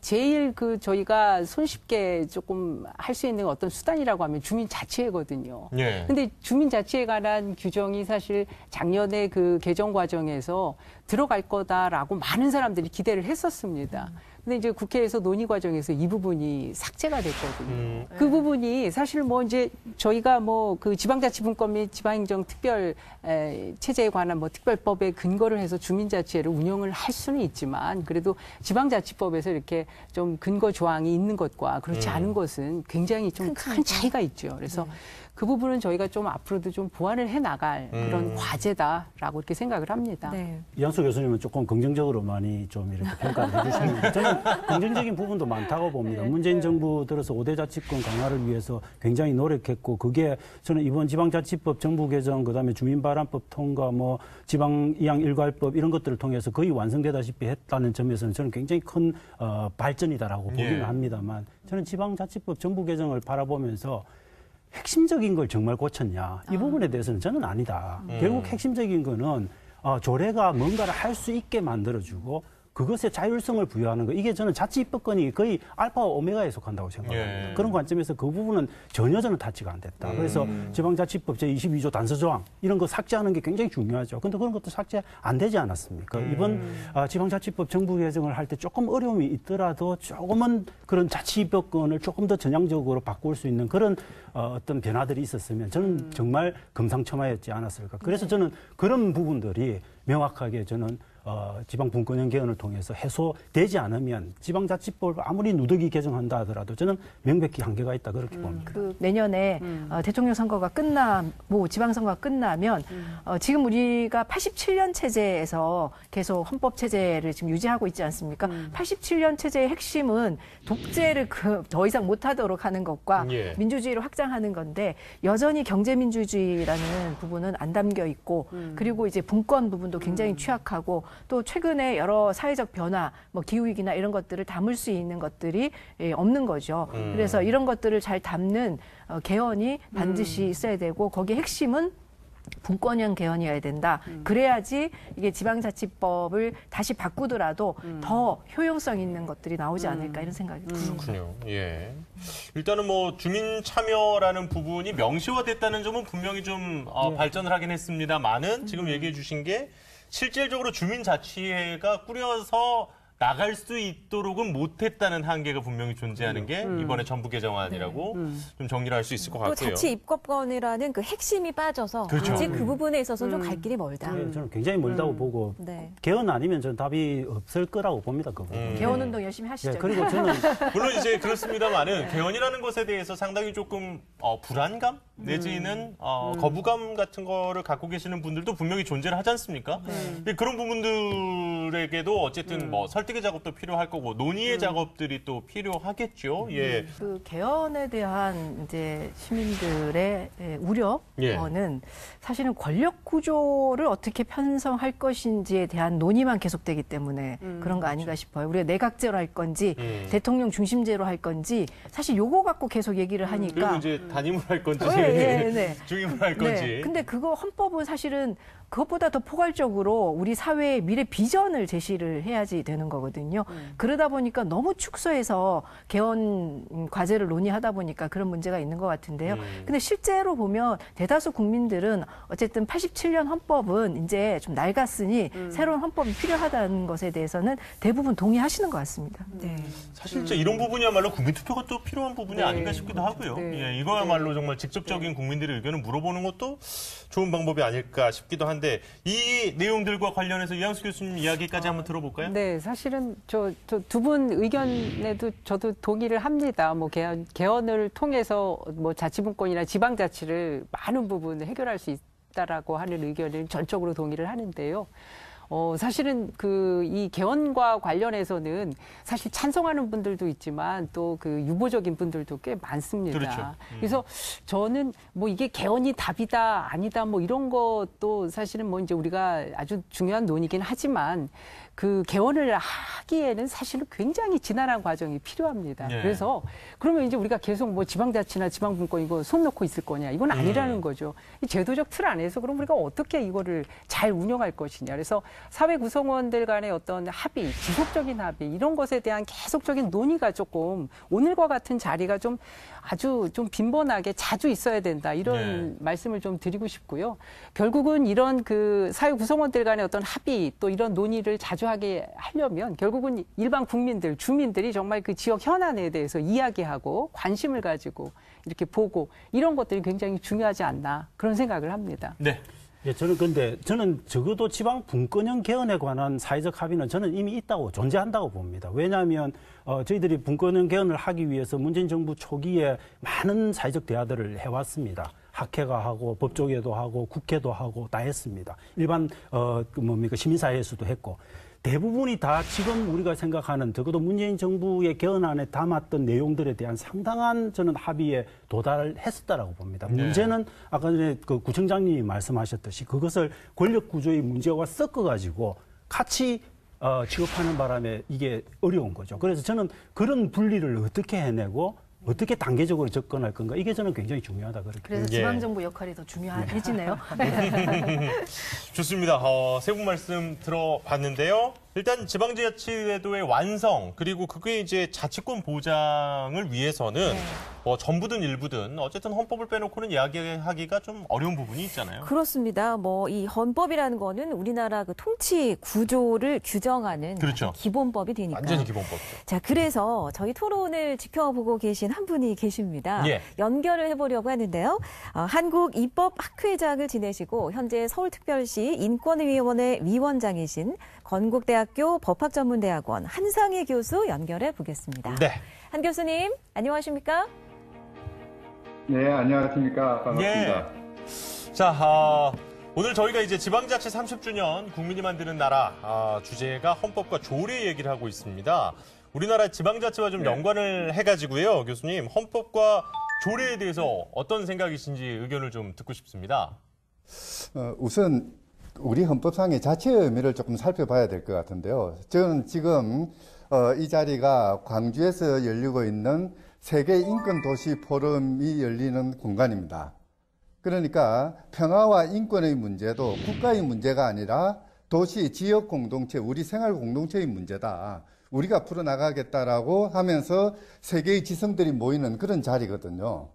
제일 그 저희가 손쉽게 조금 할 수 있는 어떤 수단이라고 하면 주민 자치회거든요. 근데 주민 자치에 관한 규정이 사실 작년에 그 개정 과정에서 들어갈 거다라고 많은 사람들이 기대를 했었습니다. 근데 이제 국회에서 논의 과정에서 이 부분이 삭제가 됐거든요. 그 부분이 사실 뭐 이제 저희가 뭐 그 지방자치분권 및 지방행정 특별 체제에 관한 뭐 특별법에 근거를 해서 주민자치회를 운영을 할 수는 있지만 그래도 지방자치법에서 이렇게 좀 근거 조항이 있는 것과 그렇지 않은 것은 굉장히 좀 큰 차이가 있죠. 그래서 그 부분은 저희가 좀 앞으로도 좀 보완을 해 나갈 그런 과제다라고 이렇게 생각을 합니다. 이한수 교수님은 조금 긍정적으로 많이 좀 이렇게 평가를 해주시는데 저는 긍정적인 부분도 많다고 봅니다. 문재인 정부 들어서 5대 자치권 강화를 위해서 굉장히 노력했고 그게 저는 이번 지방자치법 정부 개정 그다음에 주민발안법 통과 뭐 지방 이양 일괄법 이런 것들을 통해서 거의 완성되다시피 했다는 점에서는 저는 굉장히 큰 발전이다라고 보기는 합니다만 저는 지방자치법 정부 개정을 바라보면서 핵심적인 걸 정말 고쳤냐 이 부분에 대해서는 저는 아니다. 결국 핵심적인 거는 조례가 뭔가를 할 수 있게 만들어주고 그것에 자율성을 부여하는 거 이게 저는 자치 입법권이 거의 알파와 오메가에 속한다고 생각합니다. 그런 관점에서 그 부분은 전혀 저는 타치가 안 됐다. 그래서 지방자치법 제22조 단서조항 이런 거 삭제하는 게 굉장히 중요하죠. 근데 그런 것도 삭제 안 되지 않았습니까? 이번 지방자치법 정부 개정을 할 때 조금 어려움이 있더라도 조금은 그런 자치 입법권을 조금 더 전향적으로 바꿀 수 있는 그런 어떤 변화들이 있었으면 저는 정말 금상첨화였지 않았을까. 그래서 저는 그런 부분들이 명확하게 저는 지방분권형 개헌을 통해서 해소되지 않으면 지방자치법을 아무리 누더기 개정한다 하더라도 저는 명백히 한계가 있다 그렇게 봅니다. 그 내년에 대통령 선거가 뭐 지방선거가 끝나면 지금 우리가 87년 체제에서 계속 헌법 체제를 지금 유지하고 있지 않습니까? 87년 체제의 핵심은 독재를 더 이상 못하도록 하는 것과 민주주의를 확장하는 건데 여전히 경제민주주의라는 부분은 안 담겨 있고 그리고 이제 분권 부분도 굉장히 취약하고 또 최근에 여러 사회적 변화, 뭐 기후위기나 이런 것들을 담을 수 있는 것들이 없는 거죠. 그래서 이런 것들을 잘 담는 개헌이 반드시 있어야 되고 거기에 핵심은 분권형 개헌이어야 된다. 그래야지 이게 지방자치법을 다시 바꾸더라도 더 효용성 있는 것들이 나오지 않을까 이런 생각이 듭니다. 그렇군요. 일단은 뭐 주민 참여라는 부분이 명시화됐다는 점은 분명히 좀 발전을 하긴 했습니다만은 지금 얘기해 주신 게 실질적으로 주민자치회가 꾸려서 나갈 수 있도록은 못했다는 한계가 분명히 존재하는 게 이번에 전부 개정안이라고 좀 정리를 할 수 있을 것 같고요. 또 자치 입법권이라는 그 핵심이 빠져서 아직 그 부분에 있어서는 좀 갈 길이 멀다. 저는 굉장히 멀다고 보고 개헌 아니면 저는 답이 없을 거라고 봅니다. 그 부분. 개헌 운동 열심히 하시죠. 그리고 저는 물론 이제 그렇습니다만은 개헌이라는 것에 대해서 상당히 조금 불안감 내지는 거부감 같은 거를 갖고 계시는 분들도 분명히 존재를 하지 않습니까? 근데 그런 부분들에게도 어쨌든 뭐 설득의 작업도 필요할 거고 논의의 작업들이 또 필요하겠죠. 그 개헌에 대한 이제 시민들의 우려는 사실은 권력 구조를 어떻게 편성할 것인지에 대한 논의만 계속되기 때문에 그런 거 아닌가 싶어요. 우리가 내각제로 할 건지 대통령 중심제로 할 건지 사실 요거 갖고 계속 얘기를 하니까 그리고 이제 단임을 할 건지 중임을 할 건지. 근데 그거 헌법은 사실은 그것보다 더 포괄적으로 우리 사회의 미래 비전을 제시를 해야지 되는 거거든요. 그러다 보니까 너무 축소해서 개헌 과제를 논의하다 보니까 그런 문제가 있는 것 같은데요. 근데 실제로 보면 대다수 국민들은 어쨌든 87년 헌법은 이제 좀 낡았으니 새로운 헌법이 필요하다는 것에 대해서는 대부분 동의하시는 것 같습니다. 네. 사실 이제 이런 부분이야말로 국민투표가 또 필요한 부분이 아닌가 싶기도 하고요. 예, 이거야말로 정말 직접적인 국민들의 의견을 물어보는 것도 좋은 방법이 아닐까 싶기도 한데 이 내용들과 관련해서 이양수 교수님 이야기까지 한번 들어볼까요? 네, 사실은 저 두 분 의견에도 저도 동의를 합니다. 뭐 개헌을 통해서 뭐 자치분권이나 지방자치를 많은 부분 해결할 수 있다라고 하는 의견을 전적으로 동의를 하는데요. 사실은 이 개헌과 관련해서는 사실 찬성하는 분들도 있지만 또 그 유보적인 분들도 꽤 많습니다. 그렇죠. 그래서 저는 뭐 이게 개헌이 답이다 아니다 뭐 이런 것도 사실은 뭐 이제 우리가 아주 중요한 논의긴 하지만 그 개헌을 하기에는 사실은 굉장히 지난한 과정이 필요합니다. 네. 그래서 그러면 이제 우리가 계속 뭐 지방자치나 지방분권 이거 손 놓고 있을 거냐 이건 아니라는 거죠. 이 제도적 틀 안에서 그럼 우리가 어떻게 이거를 잘 운영할 것이냐. 그래서 사회 구성원들 간의 어떤 합의, 지속적인 합의 이런 것에 대한 계속적인 논의가 조금 오늘과 같은 자리가 좀 아주 좀 빈번하게 자주 있어야 된다 이런 말씀을 좀 드리고 싶고요. 결국은 이런 그 사회 구성원들 간의 어떤 합의 또 이런 논의를 자주 하게 하려면 결국은 일반 국민들, 주민들이 정말 그 지역 현안에 대해서 이야기하고 관심을 가지고 이렇게 보고 이런 것들이 굉장히 중요하지 않나 그런 생각을 합니다. 네. 예, 저는 적어도 지방 분권형 개헌에 관한 사회적 합의는 저는 이미 존재한다고 봅니다. 왜냐하면 저희들이 분권형 개헌을 하기 위해서 문재인 정부 초기에 많은 사회적 대화들을 해왔습니다. 학회가 하고 법조계도 하고 국회도 하고 다 했습니다. 일반 시민사회에서도 했고. 대부분이 다 지금 우리가 생각하는 적어도 문재인 정부의 개헌안에 담았던 내용들에 대한 상당한 저는 합의에 도달했었다라고 봅니다. 문제는 아까 전에 그 구청장님이 말씀하셨듯이 그것을 권력 구조의 문제와 섞어가지고 같이 취급하는 바람에 이게 어려운 거죠. 그래서 저는 그런 분리를 어떻게 해내고 어떻게 단계적으로 접근할 건가 이게 저는 굉장히 중요하다 그렇게. 그래서 지방정부 역할이 더 중요해지네요. 좋습니다. 세 분 말씀 들어봤는데요. 일단 지방자치제도의 완성 그리고 그게 이제 자치권 보장을 위해서는 전부든 일부든 어쨌든 헌법을 빼놓고는 이야기하기가 좀 어려운 부분이 있잖아요. 그렇습니다. 뭐 이 헌법이라는 거는 우리나라 그 통치 구조를 규정하는 그렇죠. 기본법이 되니까. 완전히 기본법이죠. 자, 그래서 저희 토론을 지켜보고 계신 한 분이 계십니다. 예. 연결을 해보려고 하는데요. 한국입법학회장을 지내시고 현재 서울특별시 인권위원회 위원장이신 건국대학교 법학전문대학원 한상희 교수 연결해 보겠습니다. 네. 한 교수님, 안녕하십니까? 네, 안녕하십니까. 반갑습니다. 예. 자, 오늘 저희가 이제 지방자치 30주년 국민이 만드는 나라 주제가 헌법과 조례 얘기를 하고 있습니다. 우리나라 지방자치와 좀 연관을 해가지고요. 교수님, 헌법과 조례에 대해서 어떤 생각이신지 의견을 좀 듣고 싶습니다. 우선 우리 헌법상의 자치의 의미를 조금 살펴봐야 될 것 같은데요. 저는 지금 이 자리가 광주에서 열리고 있는 세계 인권 도시 포럼이 열리는 공간입니다. 그러니까 평화와 인권의 문제도 국가의 문제가 아니라 도시, 지역 공동체, 우리 생활 공동체의 문제다. 우리가 풀어나가겠다라고 하면서 세계의 지성들이 모이는 그런 자리거든요.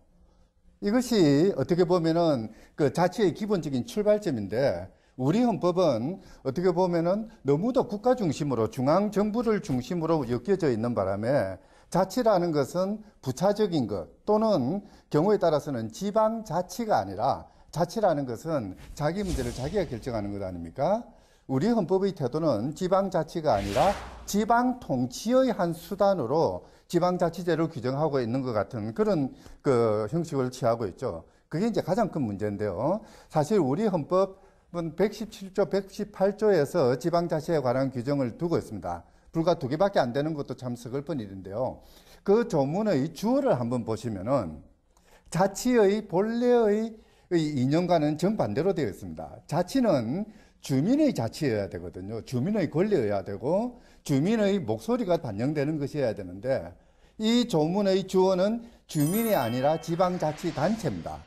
이것이 어떻게 보면은 그 자치의 기본적인 출발점인데 우리 헌법은 어떻게 보면은 너무도 국가 중심으로 중앙 정부를 중심으로 엮여져 있는 바람에 자치라는 것은 부차적인 것 또는 경우에 따라서는 지방 자치가 아니라 자치라는 것은 자기 문제를 자기가 결정하는 것 아닙니까? 우리 헌법의 태도는 지방 자치가 아니라 지방 통치의 한 수단으로 지방자치제를 규정하고 있는 것 같은 그런 그 형식을 취하고 있죠. 그게 이제 가장 큰 문제인데요. 사실 우리 헌법은 117조, 118조에서 지방자치에 관한 규정을 두고 있습니다. 불과 2개밖에 안 되는 것도 참 서글픈 일인데요. 그 조문의 주어를 한번 보시면은 자치의 본래의 이념과는 정반대로 되어 있습니다. 자치는 주민의 자치여야 되거든요. 주민의 권리여야 되고 주민의 목소리가 반영되는 것이어야 되는데 이 조문의 주어는 주민이 아니라 지방자치단체입니다.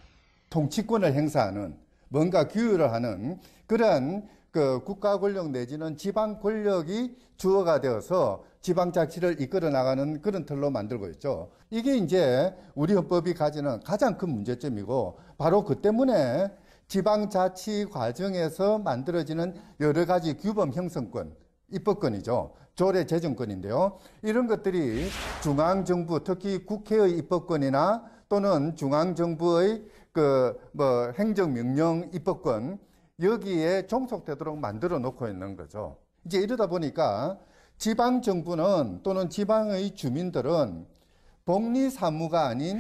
통치권을 행사하는 뭔가 규율을 하는 그런 그 국가 권력 내지는 지방 권력이 주어가 되어서 지방자치를 이끌어 나가는 그런 틀로 만들고 있죠. 이게 이제 우리 헌법이 가지는 가장 큰 문제점이고 바로 그 때문에 지방자치 과정에서 만들어지는 여러 가지 규범 형성권, 입법권이죠. 조례 제정권인데요. 이런 것들이 중앙정부, 특히 국회의 입법권이나 또는 중앙정부의 행정명령 입법권, 여기에 종속되도록 만들어 놓고 있는 거죠. 이제 이러다 보니까 지방정부는 또는 지방의 주민들은 복리사무가 아닌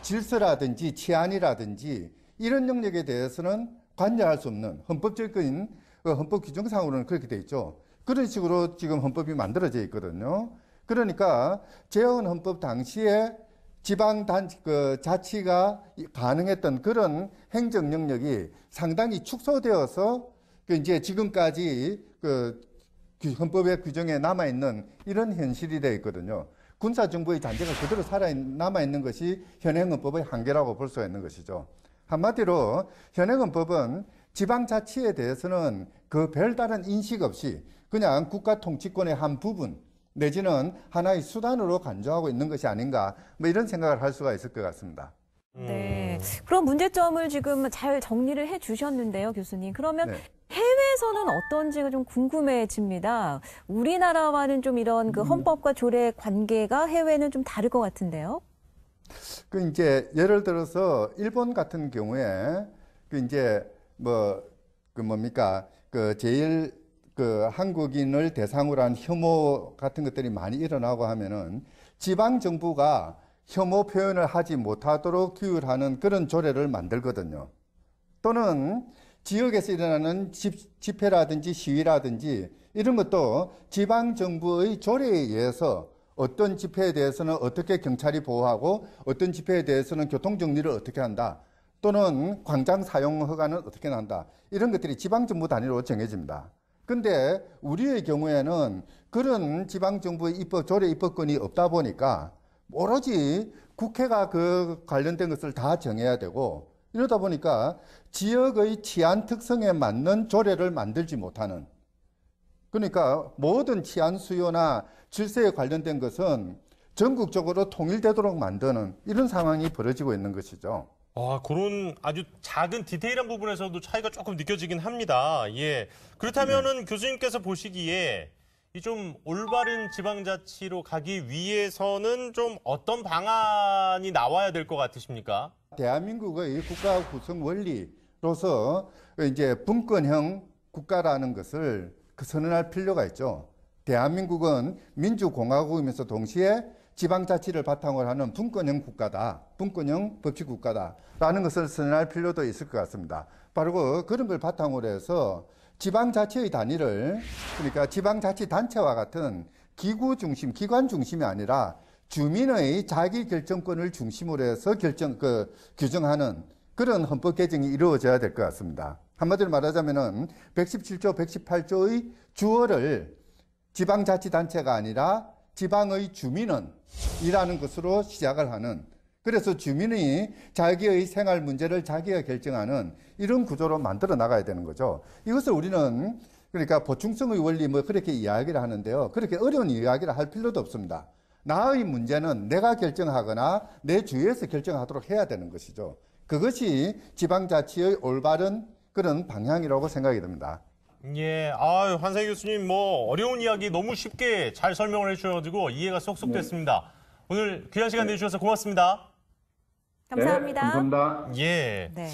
질서라든지 치안이라든지 이런 영역에 대해서는 관여할 수 없는 헌법적인 헌법 규정상으로는 그렇게 돼 있죠. 그런 식으로 지금 헌법이 만들어져 있거든요. 그러니까 재헌헌법 당시에 자치가 가능했던 그런 행정 영역이 상당히 축소되어서 이제 지금까지 헌법의 규정에 남아있는 이런 현실이 되어 있거든요. 군사정부의 잔재가 그대로 남아있는 것이 현행헌법의 한계라고 볼 수가 있는 것이죠. 한마디로 현행헌법은 지방자치에 대해서는 그 별다른 인식 없이 그냥 국가 통치권의 한 부분 내지는 하나의 수단으로 간주하고 있는 것이 아닌가 뭐 이런 생각을 할 수가 있을 것 같습니다. 네, 그런 문제점을 지금 잘 정리를 해주셨는데요, 교수님. 그러면 해외에서는 어떤지가 좀 궁금해집니다. 우리나라와는 좀 이런 그 헌법과 조례 관계가 해외는 좀 다를 것 같은데요. 그 이제 예를 들어서 일본 같은 경우에 그 이제 제일 한국인을 대상으로 한 혐오 같은 것들이 많이 일어나고 하면은 지방 정부가 혐오 표현을 하지 못하도록 규율하는 그런 조례를 만들거든요. 또는 지역에서 일어나는 집회라든지 시위라든지 이런 것도 지방 정부의 조례에 의해서 어떤 집회에 대해서는 어떻게 경찰이 보호하고 어떤 집회에 대해서는 교통 정리를 어떻게 한다. 또는 광장 사용 허가는 어떻게 난다. 이런 것들이 지방 정부 단위로 정해집니다. 근데 우리의 경우에는 그런 지방정부의 조례 입법권이 없다 보니까 오로지 국회가 그 관련된 것을 다 정해야 되고 이러다 보니까 지역의 치안 특성에 맞는 조례를 만들지 못하는, 그러니까 모든 치안 수요나 질서에 관련된 것은 전국적으로 통일되도록 만드는 이런 상황이 벌어지고 있는 것이죠. 그런 아주 작은 디테일한 부분에서도 차이가 조금 느껴지긴 합니다. 예. 그렇다면은 교수님께서 보시기에 이 좀 올바른 지방자치로 가기 위해서는 좀 어떤 방안이 나와야 될 것 같으십니까? 대한민국의 국가 구성 원리로서 이제 분권형 국가라는 것을 선언할 필요가 있죠. 대한민국은 민주공화국이면서 동시에 지방자치를 바탕으로 하는 분권형 국가다, 분권형 법치국가다라는 것을 선언할 필요도 있을 것 같습니다. 바로 그런 걸 바탕으로 해서 지방자치의 단위를, 그러니까 지방자치단체와 같은 기구 중심, 기관 중심이 아니라 주민의 자기 결정권을 중심으로 해서 규정하는 그런 헌법 개정이 이루어져야 될 것 같습니다. 한마디로 말하자면은 117조, 118조의 주어를 지방자치단체가 아니라 지방의 주민은 이라는 것으로 시작을 하는, 그래서 주민이 자기의 생활 문제를 자기가 결정하는 이런 구조로 만들어 나가야 되는 거죠. 이것을 우리는 그러니까 보충성의 원리 그렇게 이야기를 하는데요. 그렇게 어려운 이야기를 할 필요도 없습니다. 나의 문제는 내가 결정하거나 내 주위에서 결정하도록 해야 되는 것이죠. 그것이 지방자치의 올바른 그런 방향이라고 생각이 듭니다. 예, 환상희 교수님 어려운 이야기 너무 쉽게 잘 설명을 해주셔가지고 이해가 쏙쏙 됐습니다. 오늘 귀한 시간 내주셔서 고맙습니다. 감사합니다. 네, 감사합니다. 예. 네.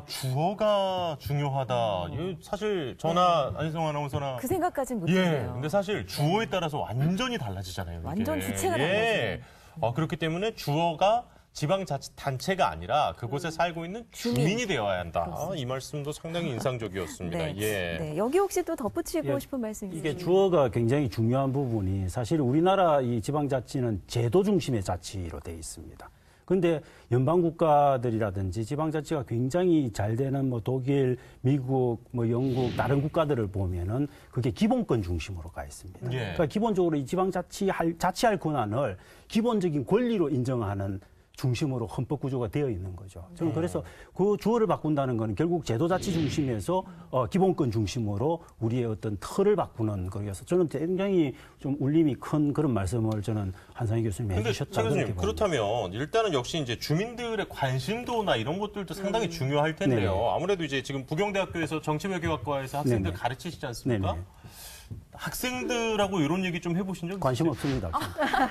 주어가 중요하다. 사실 저나 안희성 아나운서나 그 생각까지는 못했네요. 근데 사실 주어에 따라서 완전히 달라지잖아요. 이게. 완전 주체가 달라져요. 그렇기 때문에 주어가 지방자치단체가 아니라 그곳에 살고 있는 주민이 되어야 한다. 그렇습니다. 이 말씀도 상당히 인상적이었습니다. 네. 예. 네. 여기 혹시 또 덧붙이고 싶은 말씀 있으세요? 이게 주어가 굉장히 중요한 부분이 사실 우리나라 이 지방자치는 제도 중심의 자치로 되어 있습니다. 그런데 연방국가들이라든지 지방자치가 굉장히 잘 되는 독일, 미국, 영국, 다른 국가들을 보면은 그게 기본권 중심으로 가 있습니다. 그러니까 기본적으로 이 자치할 권한을 기본적인 권리로 인정하는 중심으로 헌법 구조가 되어 있는 거죠. 저는 그래서 그 주어를 바꾼다는 거는 결국 제도자치 중심에서 기본권 중심으로 우리의 어떤 틀을 바꾸는 거여서 저는 굉장히 좀 울림이 큰 그런 말씀을 저는 한상희 교수님이 해주셨다. 차 교수님, 그렇다면 일단은 역시 이제 주민들의 관심도나 이런 것들도 상당히 중요할 텐데요. 네네. 아무래도 이제 지금 부경대학교에서 정치외교학과에서 학생들 네네. 가르치시지 않습니까? 네네. 학생들하고 이런 얘기 좀 해보신 적 있으세요? 관심 없습니다.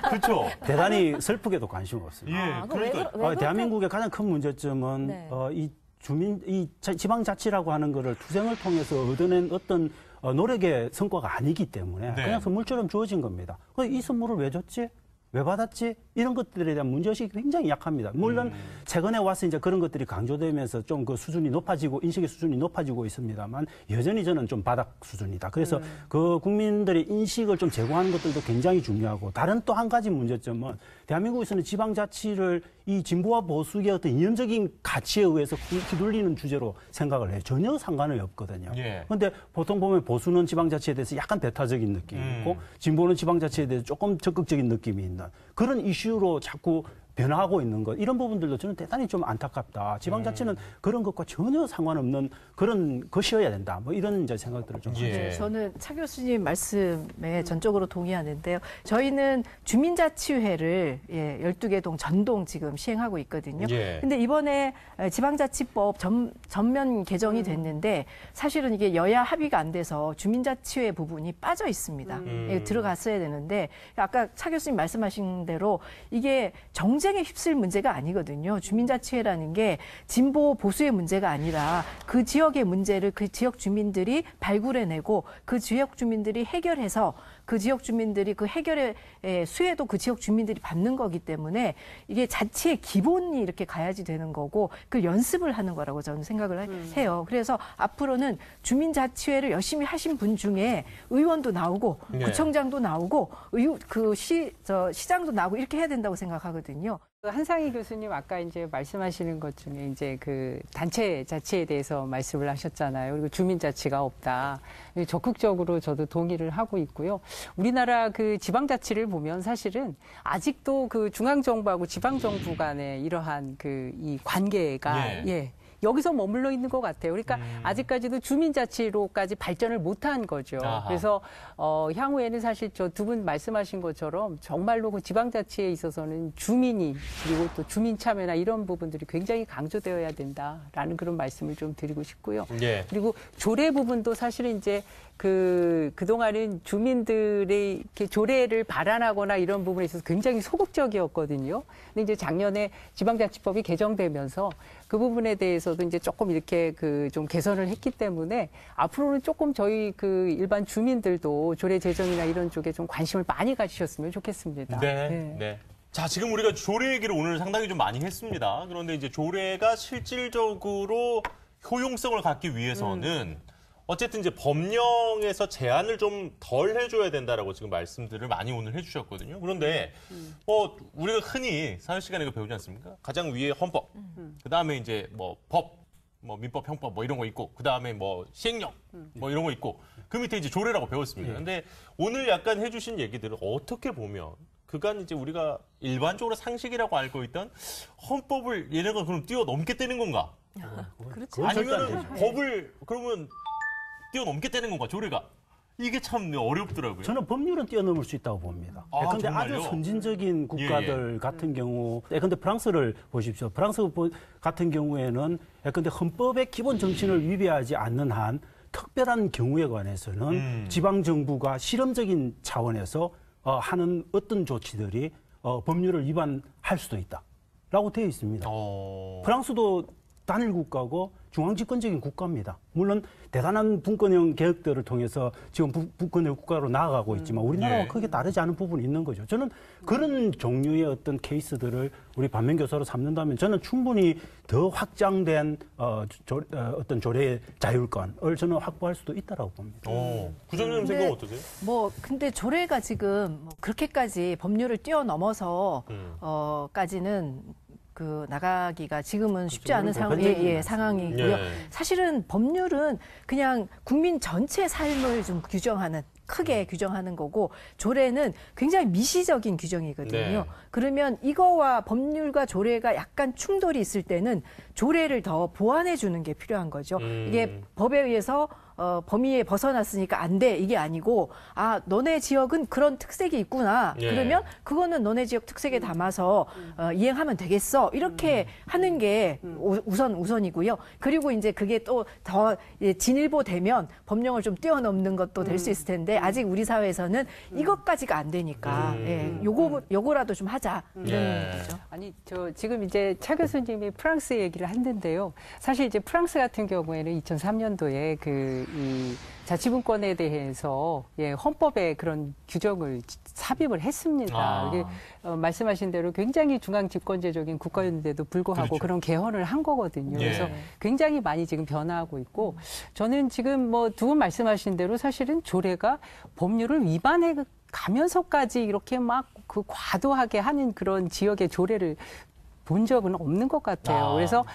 그렇죠. 대단히 슬프게도 관심 없습니다. 그러니까 대한민국의 가장 큰 문제점은 네. 이 지방자치라고 하는 거를 투쟁을 통해서 얻어낸 어떤 노력의 성과가 아니기 때문에 네. 그냥 선물처럼 주어진 겁니다. 이 선물을 왜 줬지? 왜 받았지? 이런 것들에 대한 문제의식이 굉장히 약합니다. 물론 최근에 와서 이제 그런 것들이 강조되면서 좀 그 수준이 높아지고 인식의 수준이 높아지고 있습니다만 여전히 저는 좀 바닥 수준이다. 그래서 그 국민들의 인식을 좀 제고하는 것들도 굉장히 중요하고 다른 또 한 가지 문제점은 대한민국에서는 지방자치를 이 진보와 보수의 어떤 이념적인 가치에 의해서 휘둘리는 주제로 생각을 해요. 전혀 상관이 없거든요. 그런데 보통 보면 보수는 지방자치에 대해서 약간 배타적인 느낌이 있고 진보는 지방자치에 대해서 조금 적극적인 느낌이 있는 그런 이슈로 자꾸 변화하고 있는 것 이런 부분들도 저는 대단히 좀 안타깝다. 지방자치는 그런 것과 전혀 상관없는 그런 것이어야 된다. 뭐 이런 이제 생각들을 좀 네, 저는 차 교수님 말씀에 전적으로 동의하는데요. 저희는 주민자치회를 12개 동 전동 지금 시행하고 있거든요. 근데 이번에 지방자치법 전면 개정이 됐는데 사실은 이게 여야 합의가 안 돼서 주민자치회 부분이 빠져 있습니다. 들어갔어야 되는데 아까 차 교수님 말씀하신 대로 이게 정쟁에 휩쓸 문제가 아니거든요. 주민자치회라는 게 진보 보수의 문제가 아니라 그 지역의 문제를 그 지역 주민들이 발굴해내고 그 지역 주민들이 해결해서 그 지역 주민들이 그 해결의 수혜도 그 지역 주민들이 받는 거기 때문에 이게 자치의 기본이 이렇게 가야지 되는 거고 그 연습을 하는 거라고 저는 생각을 해요. 그래서 앞으로는 주민자치회를 열심히 하신 분 중에 의원도 나오고 구청장도 나오고 시장도 나오고 이렇게 해야 된다고 생각하거든요. 한상희 교수님 아까 이제 말씀하시는 것 중에 이제 그 단체 자치에 대해서 말씀을 하셨잖아요. 그리고 주민 자치가 없다. 적극적으로 저도 동의를 하고 있고요. 우리나라 그 지방 자치를 보면 사실은 아직도 그 중앙 정부하고 지방 정부 간의 이러한 그 이 관계가 여기서 머물러 있는 것 같아요. 그러니까 아직까지도 주민자치로까지 발전을 못한 거죠. 그래서 향후에는 사실 저 두 분 말씀하신 것처럼 정말로 그 지방자치에 있어서는 주민이 그리고 또 주민 참여나 이런 부분들이 굉장히 강조되어야 된다라는 그런 말씀을 좀 드리고 싶고요. 그리고 조례 부분도 사실은 이제 그동안은 주민들의 이렇게 조례를 발안하거나 이런 부분에 있어서 굉장히 소극적이었거든요. 근데 이제 작년에 지방자치법이 개정되면서 그 부분에 대해서도 이제 조금 이렇게 좀 개선을 했기 때문에 앞으로는 조금 저희 그 일반 주민들도 조례 제정이나 이런 쪽에 좀 관심을 많이 가지셨으면 좋겠습니다. 네. 자, 지금 우리가 조례 얘기를 오늘 상당히 좀 많이 했습니다. 그런데 이제 조례가 실질적으로 효용성을 갖기 위해서는 어쨌든 이제 법령에서 제한을 좀 덜 해줘야 된다라고 지금 말씀들을 많이 오늘 해주셨거든요. 그런데 우리가 흔히 사회 시간에 배우지 않습니까? 가장 위에 헌법, 그 다음에 이제 뭐 법, 뭐 민법, 형법 뭐 이런 거 있고, 그 다음에 뭐 시행령 뭐 이런 거 있고, 그 밑에 이제 조례라고 배웠습니다. 근데 오늘 약간 해주신 얘기들을 어떻게 보면 그간 이제 우리가 일반적으로 상식이라고 알고 있던 헌법을 얘네가 그럼 뛰어넘겠다는 건가? 그렇죠. 아니면 법을 그러면 뛰어넘겠다는 건가, 조례가? 이게 참 어렵더라고요. 저는 법률은 뛰어넘을 수 있다고 봅니다. 그런데 아주 선진적인 국가들 같은 경우, 근데 프랑스를 보십시오. 프랑스 같은 경우에는 근데 헌법의 기본 정신을 위배하지 않는 한 특별한 경우에 관해서는 지방 정부가 실험적인 차원에서 하는 어떤 조치들이 법률을 위반할 수도 있다라고 되어 있습니다. 프랑스도 단일 국가고 중앙집권적인 국가입니다. 물론 대단한 분권형 개혁들을 통해서 지금 분권형 국가로 나아가고 있지만 우리나라와 크게 다르지 않은 부분이 있는 거죠. 저는 그런 종류의 어떤 케이스들을 우리 반면교사로 삼는다면 저는 충분히 더 확장된 어떤 조례의 자율권을 저는 확보할 수도 있다라고 봅니다. 부장님 생각은 어떠세요? 근데 조례가 지금 그렇게까지 법률을 뛰어넘어서 까지는 나가기가 지금은 쉽지 않은 상황이고요. 사실은 법률은 그냥 국민 전체 삶을 좀 규정하는 크게 규정하는 거고 조례는 굉장히 미시적인 규정이거든요. 네. 그러면 이거와 법률과 조례가 약간 충돌이 있을 때는 조례를 더 보완해 주는 게 필요한 거죠. 이게 법에 의해서 범위에 벗어났으니까 안 돼. 이게 아니고, 아, 너네 지역은 그런 특색이 있구나. 예. 그러면 그거는 너네 지역 특색에 담아서 이행하면 되겠어. 이렇게 하는 게 우선이고요. 그리고 이제 그게 또 더 진일보되면 법령을 좀 뛰어넘는 것도 될 수 있을 텐데, 아직 우리 사회에서는 이것까지가 안 되니까, 예, 요거라도 좀 하자. 이런 거죠. 아니, 지금 이제 차 교수님이 프랑스 얘기를 했는데요. 사실 이제 프랑스 같은 경우에는 2003년도에 이 자치분권에 대해서 헌법에 그런 규정을 삽입을 했습니다. 이게 말씀하신 대로 굉장히 중앙 집권제적인 국가였는데도 불구하고 그렇죠. 그런 개헌을 한 거거든요. 그래서 굉장히 많이 지금 변화하고 있고 저는 지금 뭐 두 분 말씀하신 대로 사실은 조례가 법률을 위반해 가면서까지 이렇게 막 그 과도하게 하는 그런 지역의 조례를 본 적은 없는 것 같아요. 그래서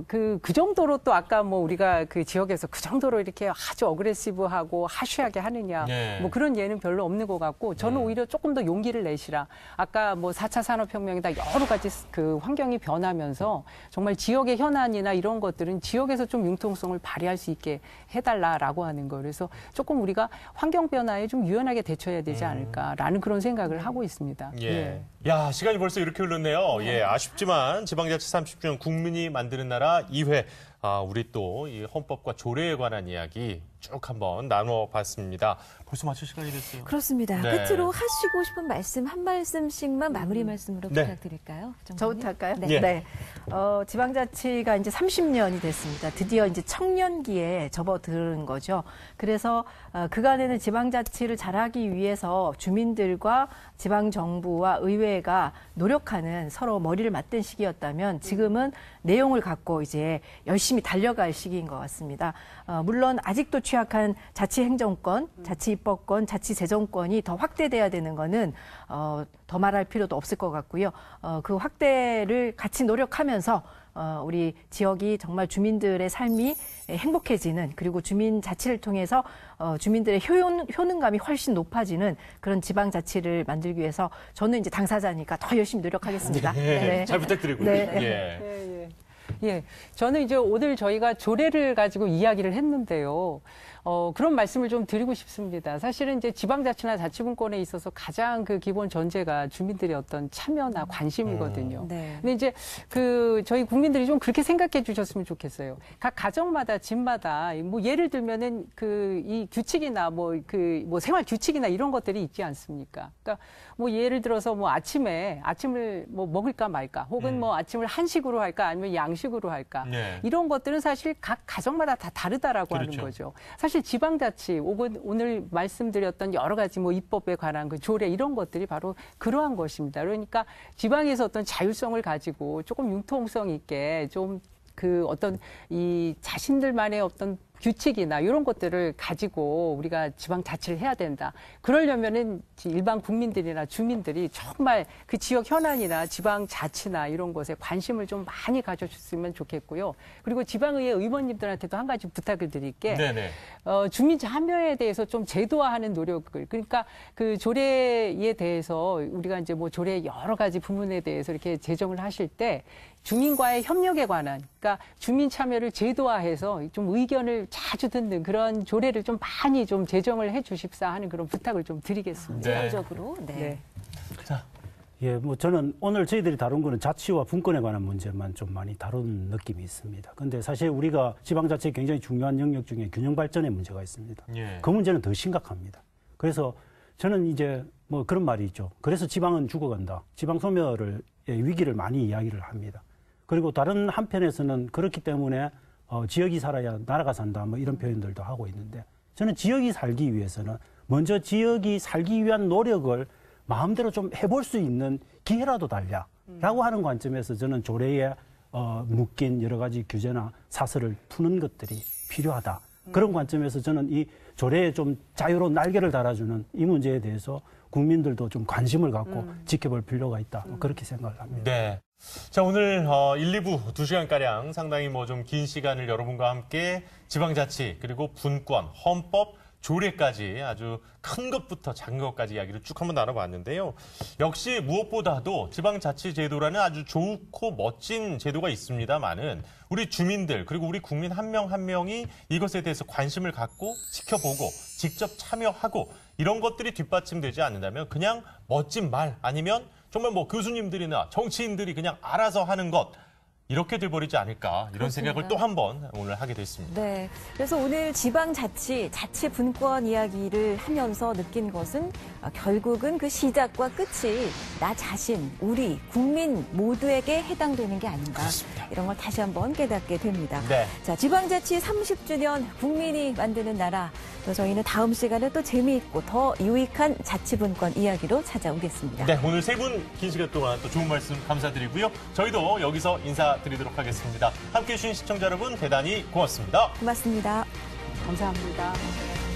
그 정도로 또 아까 뭐 우리가 그 지역에서 그 정도로 이렇게 아주 어그레시브하고 하쉬하게 하느냐 뭐 그런 예는 별로 없는 것 같고 저는 오히려 조금 더 용기를 내시라. 아까 뭐 4차 산업혁명이다 여러 가지 그 환경이 변하면서 정말 지역의 현안이나 이런 것들은 지역에서 좀 융통성을 발휘할 수 있게 해달라라고 하는 거. 그래서 조금 우리가 환경 변화에 좀 유연하게 대처해야 되지 않을까라는 그런 생각을 하고 있습니다. 예. 야, 시간이 벌써 이렇게 흘렀네요. 예, 아쉽지만 지방자치 30주년 국민이 만드는 나라 2회. 우리 또 이 헌법과 조례에 관한 이야기 쭉 한번 나눠봤습니다. 벌써 마칠 시간이 됐어요. 그렇습니다. 네. 끝으로 하시고 싶은 말씀 한 말씀씩만 마무리 말씀으로 부탁드릴까요? 저부터 할까요? 네. 네. 지방자치가 이제 30년이 됐습니다. 드디어 이제 청년기에 접어드는 거죠. 그래서 그간에는 지방자치를 잘하기 위해서 주민들과 지방정부와 의회가 노력하는 서로 머리를 맞댄 시기였다면 지금은 내용을 갖고 이제 열심히 달려갈 시기인 것 같습니다. 물론 아직도 취약한 자치행정권, 자치입법권, 자치재정권이 더 확대돼야 되는 거는 더 말할 필요도 없을 것 같고요. 그 확대를 같이 노력하면서 우리 지역이 정말 주민들의 삶이 행복해지는 그리고 주민 자치를 통해서 주민들의 효능감이 훨씬 높아지는 그런 지방자치를 만들기 위해서 저는 이제 당사자니까 더 열심히 노력하겠습니다. 네. 잘 부탁드리고요. 네. 예, 저는 이제 오늘 저희가 조례를 가지고 이야기를 했는데요. 그런 말씀을 좀 드리고 싶습니다. 사실은 이제 지방자치나 자치분권에 있어서 가장 그 기본 전제가 주민들의 어떤 참여나 관심이거든요. 근데 이제 저희 국민들이 좀 그렇게 생각해 주셨으면 좋겠어요. 각 가정마다 집마다 뭐 예를 들면은 이 규칙이나 뭐 생활 규칙이나 이런 것들이 있지 않습니까? 그러니까 뭐 예를 들어서 뭐 아침을 뭐 먹을까 말까 혹은 뭐 아침을 한식으로 할까 아니면 양식으로 할까 이런 것들은 사실 각 가정마다 다 다르다라고 하는 거죠. 사실 지방자치 혹은 오늘 말씀드렸던 여러 가지 뭐 입법에 관한 그 조례 이런 것들이 바로 그러한 것입니다. 그러니까 지방에서 어떤 자율성을 가지고 조금 융통성 있게 좀 어떤 이 자신들만의 어떤 규칙이나 이런 것들을 가지고 우리가 지방 자치를 해야 된다. 그러려면은 일반 국민들이나 주민들이 정말 그 지역 현안이나 지방 자치나 이런 것에 관심을 좀 많이 가져줬으면 좋겠고요. 그리고 지방의회 의원님들한테도 한 가지 부탁을 드릴게. 주민 참여에 대해서 좀 제도화하는 노력을 그러니까 그 조례에 대해서 우리가 이제 뭐 조례 여러 가지 부분에 대해서 이렇게 제정을 하실 때 주민과의 협력에 관한 그러니까 주민 참여를 제도화해서 좀 의견을 자주 듣는 그런 조례를 좀 많이 좀 제정을 해 주십사 하는 그런 부탁을 좀 드리겠습니다. 제도적으로. 예, 뭐 저는 오늘 저희들이 다룬 거는 자치와 분권에 관한 문제만 좀 많이 다룬 느낌이 있습니다. 근데 사실 우리가 지방자치의 굉장히 중요한 영역 중에 균형 발전의 문제가 있습니다. 그 문제는 더 심각합니다. 그래서 저는 이제 뭐 그런 말이 있죠. 그래서 지방은 죽어간다. 지방 소멸의 위기를 많이 이야기를 합니다. 그리고 다른 한편에서는 그렇기 때문에 지역이 살아야 나라가 산다 뭐 이런 표현들도 하고 있는데 저는 지역이 살기 위해서는 먼저 지역이 살기 위한 노력을 마음대로 좀 해볼 수 있는 기회라도 달라라고 하는 관점에서 저는 조례에 묶인 여러 가지 규제나 사설을 푸는 것들이 필요하다. 그런 관점에서 저는 이 조례에 좀 자유로운 날개를 달아주는 이 문제에 대해서 국민들도 좀 관심을 갖고 지켜볼 필요가 있다. 그렇게 생각을 합니다. 네. 자, 오늘 1, 2부 2시간가량 상당히 뭐 좀 긴 시간을 여러분과 함께 지방자치 그리고 분권, 헌법, 조례까지 아주 큰 것부터 작은 것까지 이야기를 쭉 한번 나눠봤는데요. 역시 무엇보다도 지방자치제도라는 아주 좋고 멋진 제도가 있습니다만은 우리 주민들 그리고 우리 국민 한 명 한 명이 이것에 대해서 관심을 갖고 지켜보고 직접 참여하고 이런 것들이 뒷받침되지 않는다면 그냥 멋진 말 아니면 정말 뭐 교수님들이나 정치인들이 그냥 알아서 하는 것 이렇게 돼버리지 않을까 이런 그렇습니다. 생각을 또 한 번 오늘 하게 됐습니다. 네. 그래서 오늘 지방자치, 자치분권 이야기를 하면서 느낀 것은 결국은 그 시작과 끝이 나 자신, 우리, 국민 모두에게 해당되는 게 아닌가. 그렇습니다. 이런 걸 다시 한번 깨닫게 됩니다. 네. 자, 지방자치 30주년 국민이 만드는 나라. 또 저희는 다음 시간에 또 재미있고 더 유익한 자치분권 이야기로 찾아오겠습니다. 네, 오늘 세 분 긴 시간 동안 또 좋은 말씀 감사드리고요. 저희도 여기서 인사드리도록 하겠습니다. 함께해 주신 시청자 여러분 대단히 고맙습니다. 고맙습니다. 감사합니다.